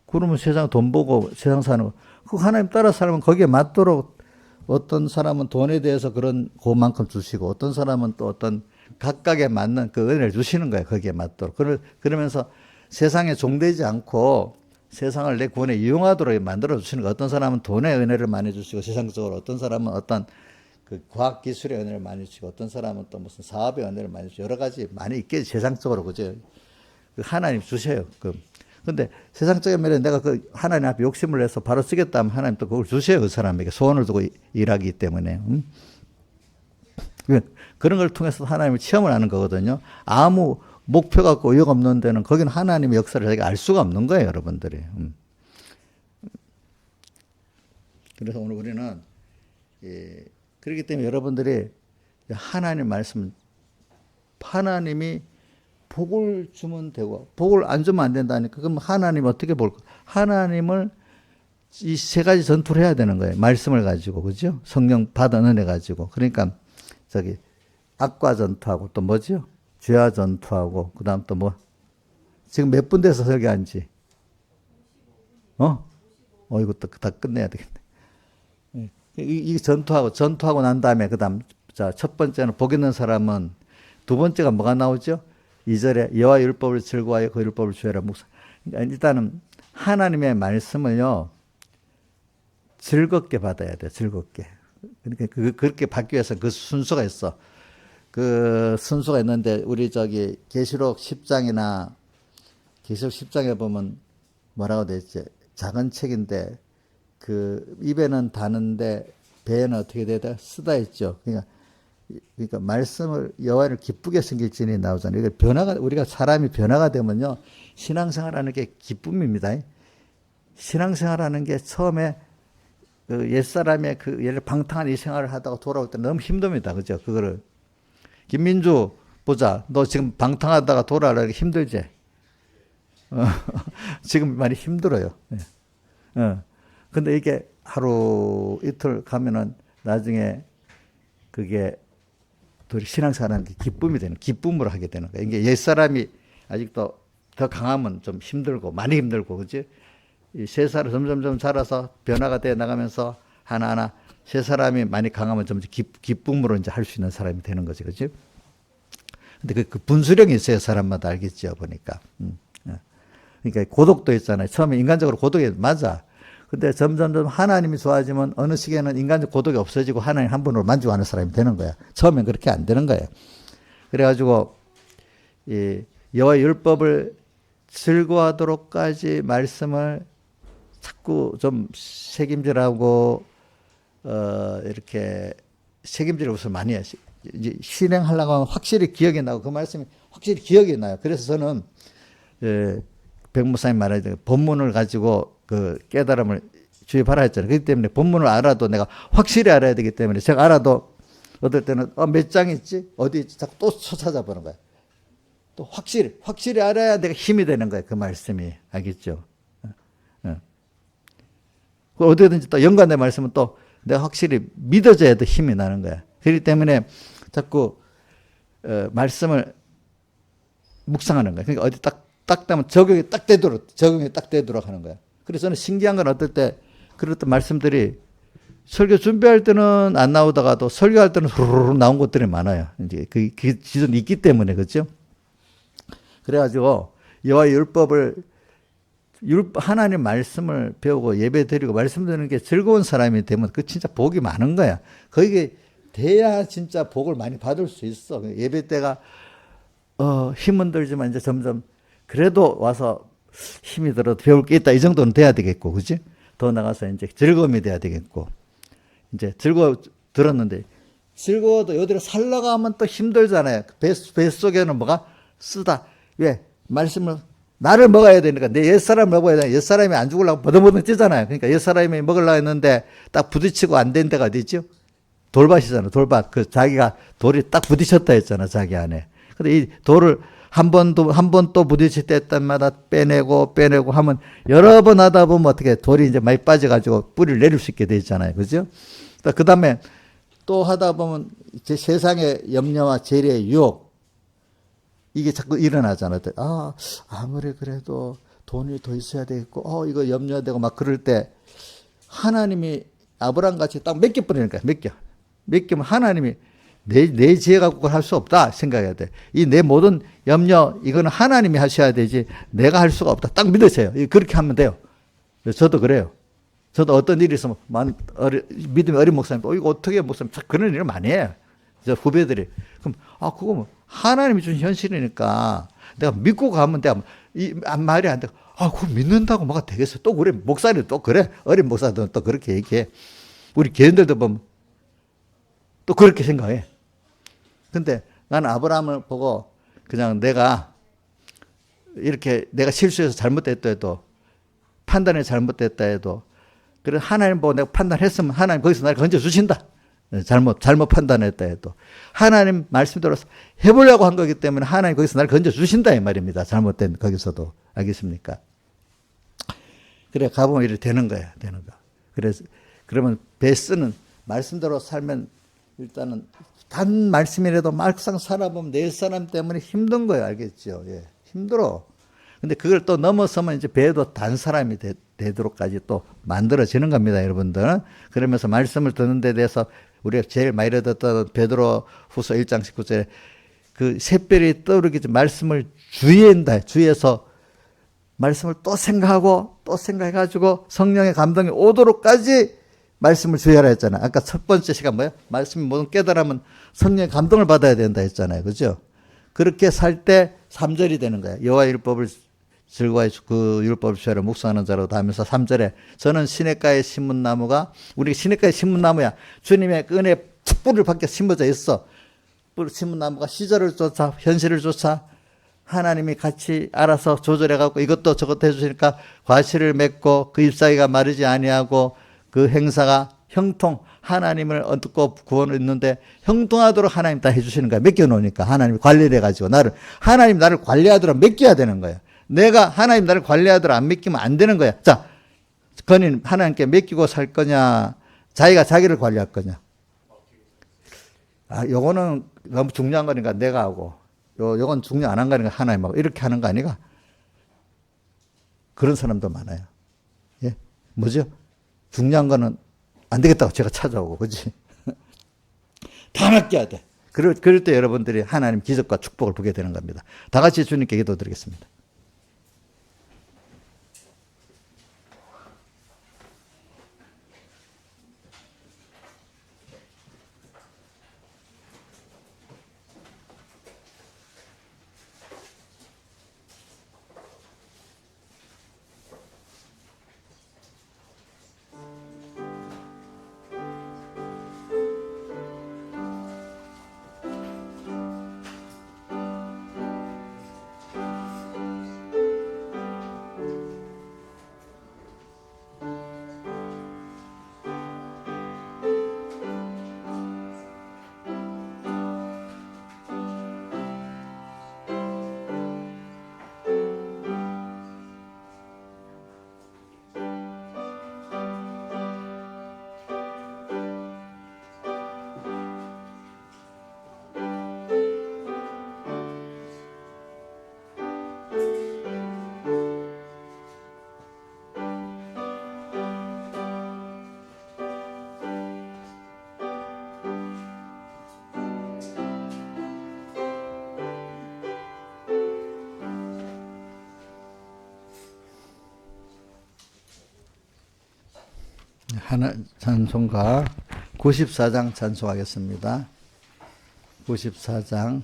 그러면 세상 돈 보고 세상 사는 거. 그 하나님 따라 살면 거기에 맞도록 어떤 사람은 돈에 대해서 그만큼 주시고 어떤 사람은 또 어떤 각각에 맞는 그 은혜를 주시는 거예요. 거기에 맞도록. 그러면서 세상에 종되지 않고 세상을 내 구원에 이용하도록 만들어 주시는 거예요. 어떤 사람은 돈의 은혜를 많이 주시고 세상적으로 어떤 사람은 어떤 그 과학기술의 은혜를 많이 주시고 어떤 사람은 또 무슨 사업의 은혜를 많이 주시고 여러 가지 많이 있겠지. 세상적으로. 그죠? 하나님 주셔요. 근데 세상적인 면에 내가 그 하나님 앞에 욕심을 내서 바로 쓰겠다 하면 하나님 또 그걸 주셔요. 그 사람에게 소원을 두고 일하기 때문에. 그런 걸 통해서 하나님을 체험을 하는 거거든요. 아무 목표가 없고 의욕 없는 데는 거기는 하나님의 역사를 자기가 알 수가 없는 거예요. 여러분들이. 그래서 오늘 우리는 그렇기 때문에 여러분들이 하나님 말씀 하나님이 복을 주면 되고 복을 안 주면 안 된다니까. 그럼 하나님 어떻게 볼까? 하나님을 이 세 가지 전투를 해야 되는 거예요. 말씀을 가지고, 그죠? 성령 받은 은혜 가지고. 그러니까 저기 악과 전투하고 또 뭐죠? 죄와 전투하고 그다음 또 뭐? 지금 몇 분 돼서 설교한 지? 이것도 다 끝내야 되겠네. 이 전투하고 난 다음에 그다음 자, 첫 번째는 복 있는 사람은 두 번째가 뭐가 나오죠? 2절에 여호와 율법을 즐거워하여 그 율법을 주의하라 묵상. 그러니까 일단은 하나님의 말씀을요 즐겁게 받아야 돼. 즐겁게. 그러니까 그렇게 받기 위해서 그 순서가 있어. 그 순서가 있는데 우리 저기 계시록 10장이나 계시록 10장에 보면 뭐라고 돼 있지? 작은 책인데 그 입에는 다는데 배에는 어떻게 돼야 쓰다 있죠. 그러니까 말씀을 여호와를 기쁘게 섬길지니 나오잖아요. 이게 변화가 우리가 사람이 변화가 되면요 신앙생활하는 게 기쁨입니다. 신앙생활하는 게 처음에 그 옛사람의 그 예를 방탕한 이 생활을 하다가 돌아올 때 너무 힘듭니다. 그죠? 그거를 김민주 보자. 너 지금 방탕하다가 돌아오려기 힘들지? 지금 많이 힘들어요. 근데 이게 하루 이틀 가면은 나중에 그게 우리 신앙생활하는 게 기쁨이 되는, 기쁨으로 하게 되는 거예요. 이게 옛사람이 아직도 더 강하면 좀 힘들고, 많이 힘들고, 그지? 이 세 사람 점점 자라서 변화가 돼 나가면서 하나하나 세 사람이 많이 강하면 좀 기쁨으로 이제 할 수 있는 사람이 되는 거지, 그지? 근데 그 분수령이 있어요, 사람마다 알겠죠, 보니까. 그러니까 고독도 있잖아요. 처음에 인간적으로 고독이 맞아. 근데 점점 하나님이 좋아지면 어느 시기에는 인간적 고독이 없어지고 하나님 한 분으로 만족하는 사람이 되는 거야. 처음엔 그렇게 안 되는 거예요. 그래가지고 이 여호와의 율법을 즐거워하도록까지 말씀을 자꾸 좀 책임질하고 이렇게 책임질 것을 많이 해요. 이제 실행하려고 하면 확실히 기억이 나고 그 말씀이 확실히 기억이 나요. 그래서 저는 백목사님 말하자면 본문을 가지고 그 깨달음을 주입하라 했잖아요. 그렇기 때문에 본문을 알아도 내가 확실히 알아야 되기 때문에 제가 알아도 어떨 때는 몇 장 있지? 어디 있지? 자꾸 또 찾아보는 거예요. 또 확실히 알아야 내가 힘이 되는 거예요. 그 말씀이. 알겠죠? 어디든지 또 연관된 말씀은 또 내가 확실히 믿어져야 더 힘이 나는 거야. 그렇기 때문에 자꾸 말씀을 묵상하는 거야. 그러니까 어디 딱 되면 적용이 딱 되도록 하는 거야. 그래서 저는 신기한 건 어떨 때 그럴 때 말씀들이 설교 준비할 때는 안 나오다가도 설교할 때는 후루룩 나온 것들이 많아요. 이제 그 기존에 있기 때문에 그렇죠. 그래가지고 여호와의 율법을 하나님 말씀을 배우고 예배 드리고 말씀 드리는 게 즐거운 사람이 되면 그 진짜 복이 많은 거야. 거기에 돼야 진짜 복을 많이 받을 수 있어. 예배 때가 힘은 들지만 이제 점점 그래도 와서 힘이 들어도 배울 게 있다. 이 정도는 돼야 되겠고, 그지? 더 나가서 이제 즐거움이 돼야 되겠고. 이제 들었는데, 즐거워도 여기로 살려고 하면 또 힘들잖아요. 뱃속에는 뭐가? 쓰다. 왜? 말씀을, 나를 먹어야 되니까, 내 옛사람을 먹어야 되니까, 옛사람이 안 죽으려고 버덕버덕 찌잖아요. 그러니까 옛사람이 먹으려고 했는데, 딱 부딪히고 안 된 데가 어디 있죠? 돌밭이잖아, 돌밭. 자기가 돌이 딱 부딪혔다 했잖아, 자기 안에. 근데 이 돌을 한 번 또 부딪힐 때마다 빼내고 하면 여러 번 하다 보면 어떻게 돌이 이제 많이 빠져가지고 뿌리를 내릴 수 있게 돼 있잖아요. 그죠? 그 다음에 또 하다 보면 이제 세상의 염려와 재리의 유혹 이게 자꾸 일어나잖아요. 아무리 그래도 돈이 더 있어야 되겠고, 이거 염려되고 막 그럴 때 하나님이 아브라함 같이 딱 몇 개 뿌리니까 몇 개면 하나님이 내 지혜 갖고 그걸 할 수 없다 생각해야 돼. 이 내 모든 염려 이거는 하나님이 하셔야 되지 내가 할 수가 없다. 딱 믿으세요. 그렇게 하면 돼요. 저도 그래요. 저도 어떤 일이 있으면 믿음이 어린 목사님 이거 어떻게 목사님 그런 일을 많이 해요. 저 후배들이 그럼 그거 뭐 하나님이 준 현실이니까 내가 믿고 가면 내가 말이 안 돼. 그거 믿는다고 뭐가 되겠어. 또 그래 목사님 또 그래 어린 목사들은 또 그렇게 얘기해. 우리 교인들도 보면 또 그렇게 생각해. 근데 나는 아브라함을 보고 그냥 내가 실수해서 잘못됐다 해도 판단이 잘못됐다 해도 그래 하나님 보고 내가 판단했으면 하나님 거기서 나를 건져주신다. 잘못 판단했다 해도. 하나님 말씀대로 해보려고 한 거기 때문에 하나님 거기서 날 건져주신다 이 말입니다. 잘못된 거기서도. 알겠습니까? 그래, 가보면 이렇게 되는 거야. 되는 거. 그래서, 그러면 베스는 말씀대로 살면 일단은 단 말씀이라도 막상 살아보면 내 사람 때문에 힘든 거예요. 알겠죠? 예. 힘들어. 근데 그걸 또 넘어서면 이제 배도 단 사람이 되도록까지 또 만들어지는 겁니다, 여러분들. 그러면서 말씀을 듣는 데 대해서 우리가 제일 많이 듣던 베드로 후서 1장 19절에 그 샛별이 떠오르기 전 말씀을 주의한다. 주의해서 말씀을 또 생각하고 또 생각해가지고 성령의 감동이 오도록까지 말씀을 주의하라 했잖아요. 아까 첫 번째 시간 뭐예요? 말씀이 모든 깨달으면 성령의 감동을 받아야 된다 했잖아요. 그죠? 그렇게 살 때 3절이 되는 거예요. 여호와의 율법을 즐거워해 그 율법을 주하러 묵상하는 자로 하면서 3절에 저는 시냇가의 신문나무가 우리 시냇가의 신문나무야. 주님의 은혜 촛불을 밖에 심어져 있어. 신문나무가 시절을 쫓아 현실을 쫓아 하나님이 같이 알아서 조절해갖고 이것도 저것도 해주시니까 과실을 맺고 그 잎사귀가 마르지 아니하고 그 행사가 형통 하나님을 얻고 구원을 얻는데 형통하도록 하나님 다 해주시는 거야. 맡겨놓으니까 하나님이 관리를 해가지고 하나님 나를 관리하도록 맡겨야 되는 거야. 내가 하나님 나를 관리하도록 안 맡기면 안 되는 거야. 자, 건인 하나님께 맡기고 살 거냐 자기가 자기를 관리할 거냐. 아, 요거는 너무 중요한 거니까 내가 하고 요건 중요 안 한 거니까 하나님하고 이렇게 하는 거 아니가? 그런 사람도 많아요. 예, 뭐죠? 중요한 거는 안 되겠다고 제가 찾아오고, 그렇지? 다 맡겨야 돼. 그럴 때 여러분들이 하나님 기적과 축복을 보게 되는 겁니다. 다 같이 주님께 기도드리겠습니다. 하나 찬송가 94장 찬송하겠습니다. 94장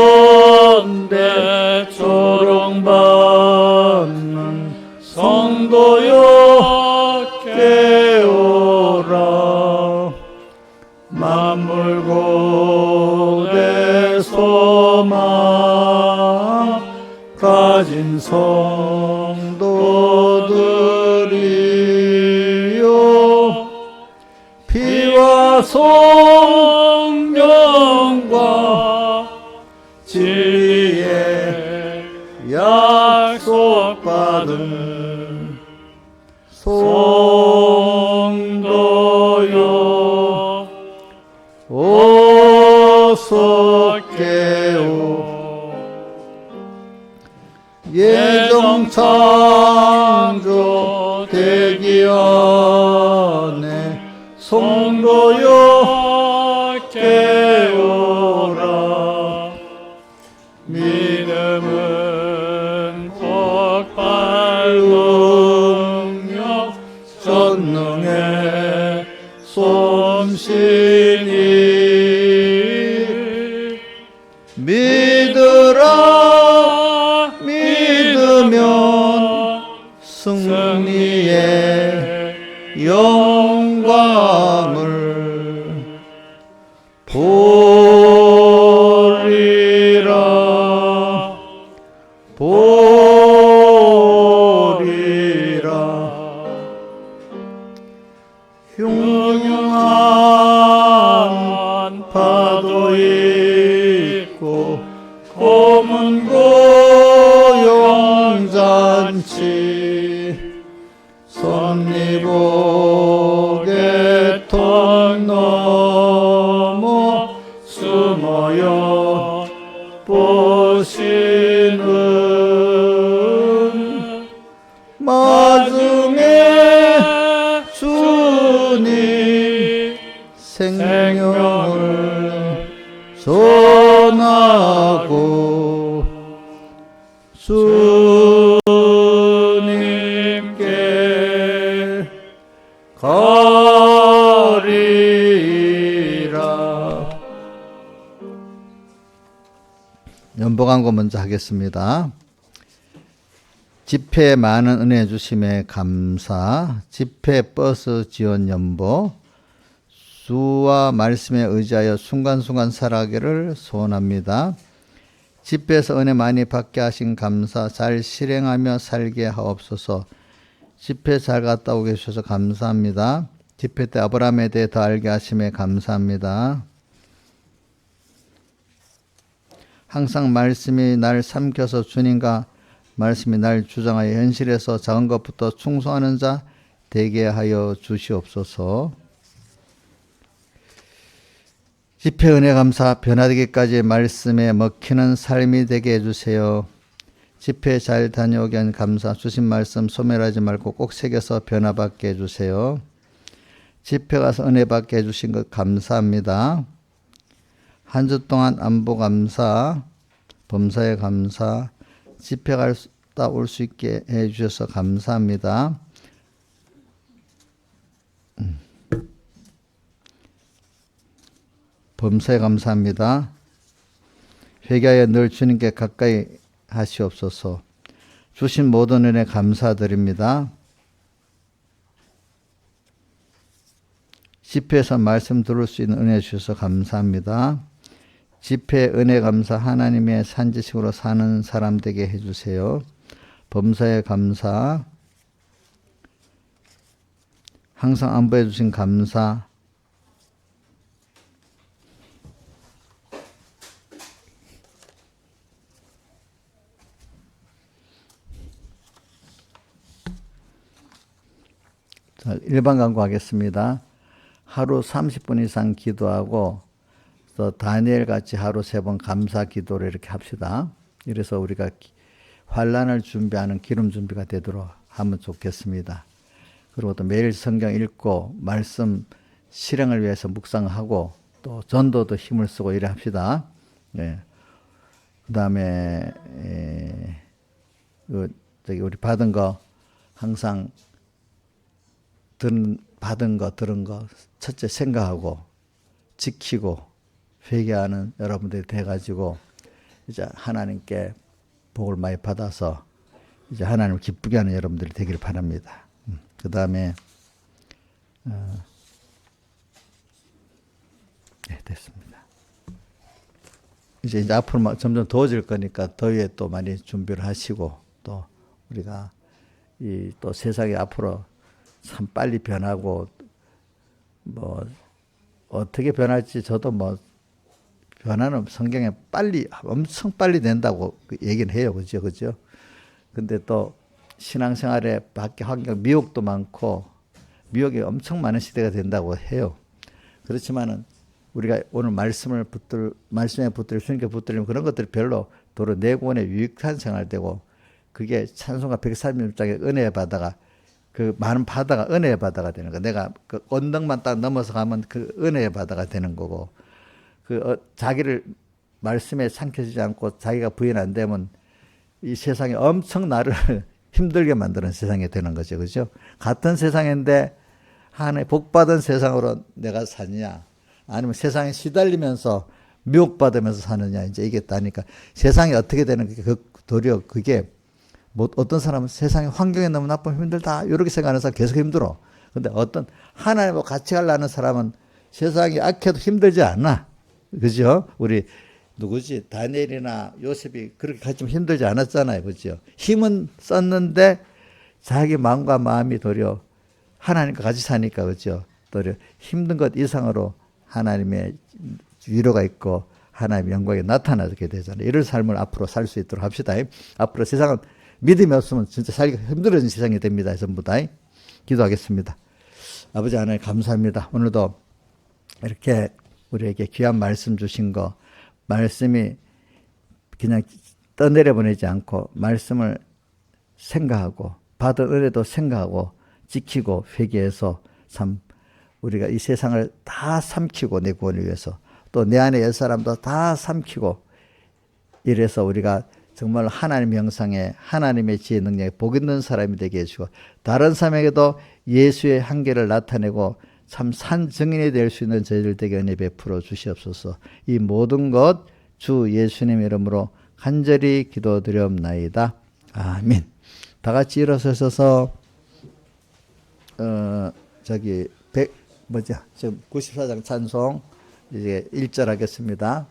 멸시천대 조롱받는 성도여 깨어라. 만물고대 소망 가진 성도들이여 피와 성령과 진리의 약속받은 성도여 어서 깨어 예정 창조 되기 안에 성도여 깨어라. 믿음은 폭발 능력 전능의 솜씨니 믿으라. 믿으면 승리의 영광을 있고 고문 고용잔치 섭리보게 넘어 숨어요 보시는 마중에 주님 생명을 전하고 주님께 가리라. 연보광고 먼저 하겠습니다. 집회에 많은 은혜 주심에 감사. 집회 버스 지원 연보. 주와 말씀에 의지하여 순간순간 살아가기를 소원합니다. 집회에서 은혜 많이 받게 하신 감사, 잘 실행하며 살게 하옵소서. 집회 잘 갔다 오게 해주셔서 감사합니다. 집회 때 아브라함에 대해 더 알게 하심에 감사합니다. 항상 말씀이 날 삼켜서 주님과 말씀이 날 주장하여 현실에서 작은 것부터 충성하는 자 되게 하여 주시옵소서. 집회 은혜 감사 변화되기까지 말씀에 먹히는 삶이 되게 해주세요. 집회 잘 다녀오게 한 감사 주신 말씀 소멸하지 말고 꼭 새겨서 변화받게 해주세요. 집회 가서 은혜 받게 해주신 것 감사합니다. 한 주 동안 안보 감사, 범사에 감사, 집회 갔다 올 수 있게 해주셔서 감사합니다. 범사에 감사합니다. 회개하여 늘 주님께 가까이 하시옵소서. 주신 모든 은혜 감사드립니다. 집회에서 말씀 들을 수 있는 은혜 주셔서 감사합니다. 집회 은혜 감사 하나님의 산지식으로 사는 사람 되게 해주세요. 범사에 감사, 항상 안보해 주신 감사, 자, 일반 강구하겠습니다. 하루 30분 이상 기도하고 또 다니엘 같이 하루 3번 감사 기도를 이렇게 합시다. 이래서 우리가 환란을 준비하는 기름 준비가 되도록 하면 좋겠습니다. 그리고 또 매일 성경 읽고 말씀 실행을 위해서 묵상하고 또 전도도 힘을 쓰고 이래 합시다. 네. 그 다음에 우리 받은 거 항상 받은 거 들은 거 첫째 생각하고 지키고 회개하는 여러분들이 돼가지고 이제 하나님께 복을 많이 받아서 이제 하나님을 기쁘게 하는 여러분들이 되기를 바랍니다. 그 다음에 네, 됐습니다. 이제 앞으로 점점 더워질 거니까 더위에 또 많이 준비를 하시고 또 우리가 또 세상이 앞으로 참 빨리 변하고 뭐 어떻게 변할지 저도 뭐 변화는 성경에 엄청 빨리 된다고 얘기는 해요. 그죠? 근데 또 신앙생활에 밖에 환경, 미혹도 많고, 미혹이 엄청 많은 시대가 된다고 해요. 그렇지만은, 우리가 오늘 말씀에 붙들고, 주님께 붙들리면 그런 것들이 별로 도로 내구원에 유익한 생활 되고, 그게 찬송가 136장에 은혜의 바다가, 그 많은 바다가 은혜의 바다가 되는 거. 내가 그 언덕만 딱 넘어서 가면 그 은혜의 바다가 되는 거고, 자기를 말씀에 삼켜지지 않고 자기가 부인 안 되면 이 세상이 엄청 나를 힘들게 만드는 세상이 되는 거죠. 그죠? 같은 세상인데 하나의 복받은 세상으로 내가 사느냐 아니면 세상에 시달리면서 미혹받으면서 사느냐 이제 이게 있다니까 세상이 어떻게 되는 게 도리어 그게 뭐 어떤 사람은 세상의 환경이 너무 나쁘면 힘들다 이렇게 생각하는 사람 계속 힘들어. 근데 어떤 하나님과 같이 가려는 사람은 세상이 악해도 힘들지 않아. 그죠? 우리 누구지? 다니엘이나 요셉이 그렇게 같이 힘들지 않았잖아요. 그죠? 힘은 썼는데 자기 마음과 마음이 도리어 하나님과 같이 사니까 그죠? 도리어 힘든 것 이상으로 하나님의 위로가 있고 하나님의 영광이 나타나게 되잖아요. 이런 삶을 앞으로 살 수 있도록 합시다. 앞으로 세상은 믿음이 없으면 진짜 살기가 힘들어진 세상이 됩니다. 전부 다. 기도하겠습니다. 아버지 하나님 감사합니다. 오늘도 이렇게 우리에게 귀한 말씀 주신 거, 말씀이 그냥 떠내려 보내지 않고 말씀을 생각하고 받은 은혜도 생각하고 지키고 회개해서 참 우리가 이 세상을 다 삼키고 내 구원을 위해서 또 내 안에 옛사람도 다 삼키고 이래서 우리가 정말 하나님의 형상에 하나님의 지혜 능력에 복 있는 사람이 되게 해주고 다른 사람에게도 예수의 한계를 나타내고 참 산 증인이 될 수 있는 저희들 되게 은혜 베풀어 주시옵소서. 이 모든 것 주 예수님 이름으로 간절히 기도드리옵나이다. 아멘. 다 같이 일어서셔서 지금 94장 찬송 이제 1절 하겠습니다.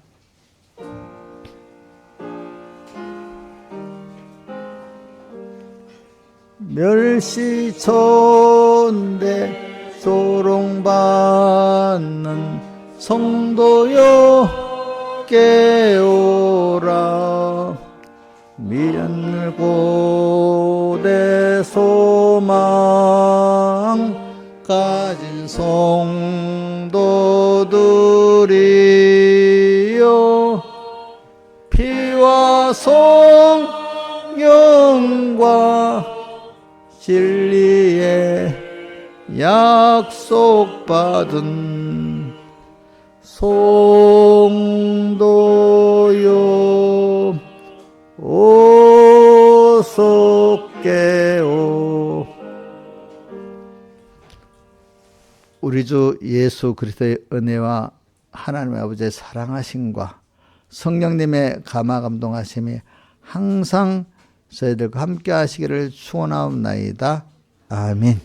멸시천대 조롱받는 성도여 깨어라. 미련을 고대 소망 가진 성도들이여 피와 성령과 진리에 약속받은 성도여 어서 깨어. 우리 주 예수 그리스도의 은혜와 하나님의 아버지의 사랑하심과 성령님의 감화 감동하심이 항상 저희들과 함께 하시기를 축원하옵나이다. 아멘.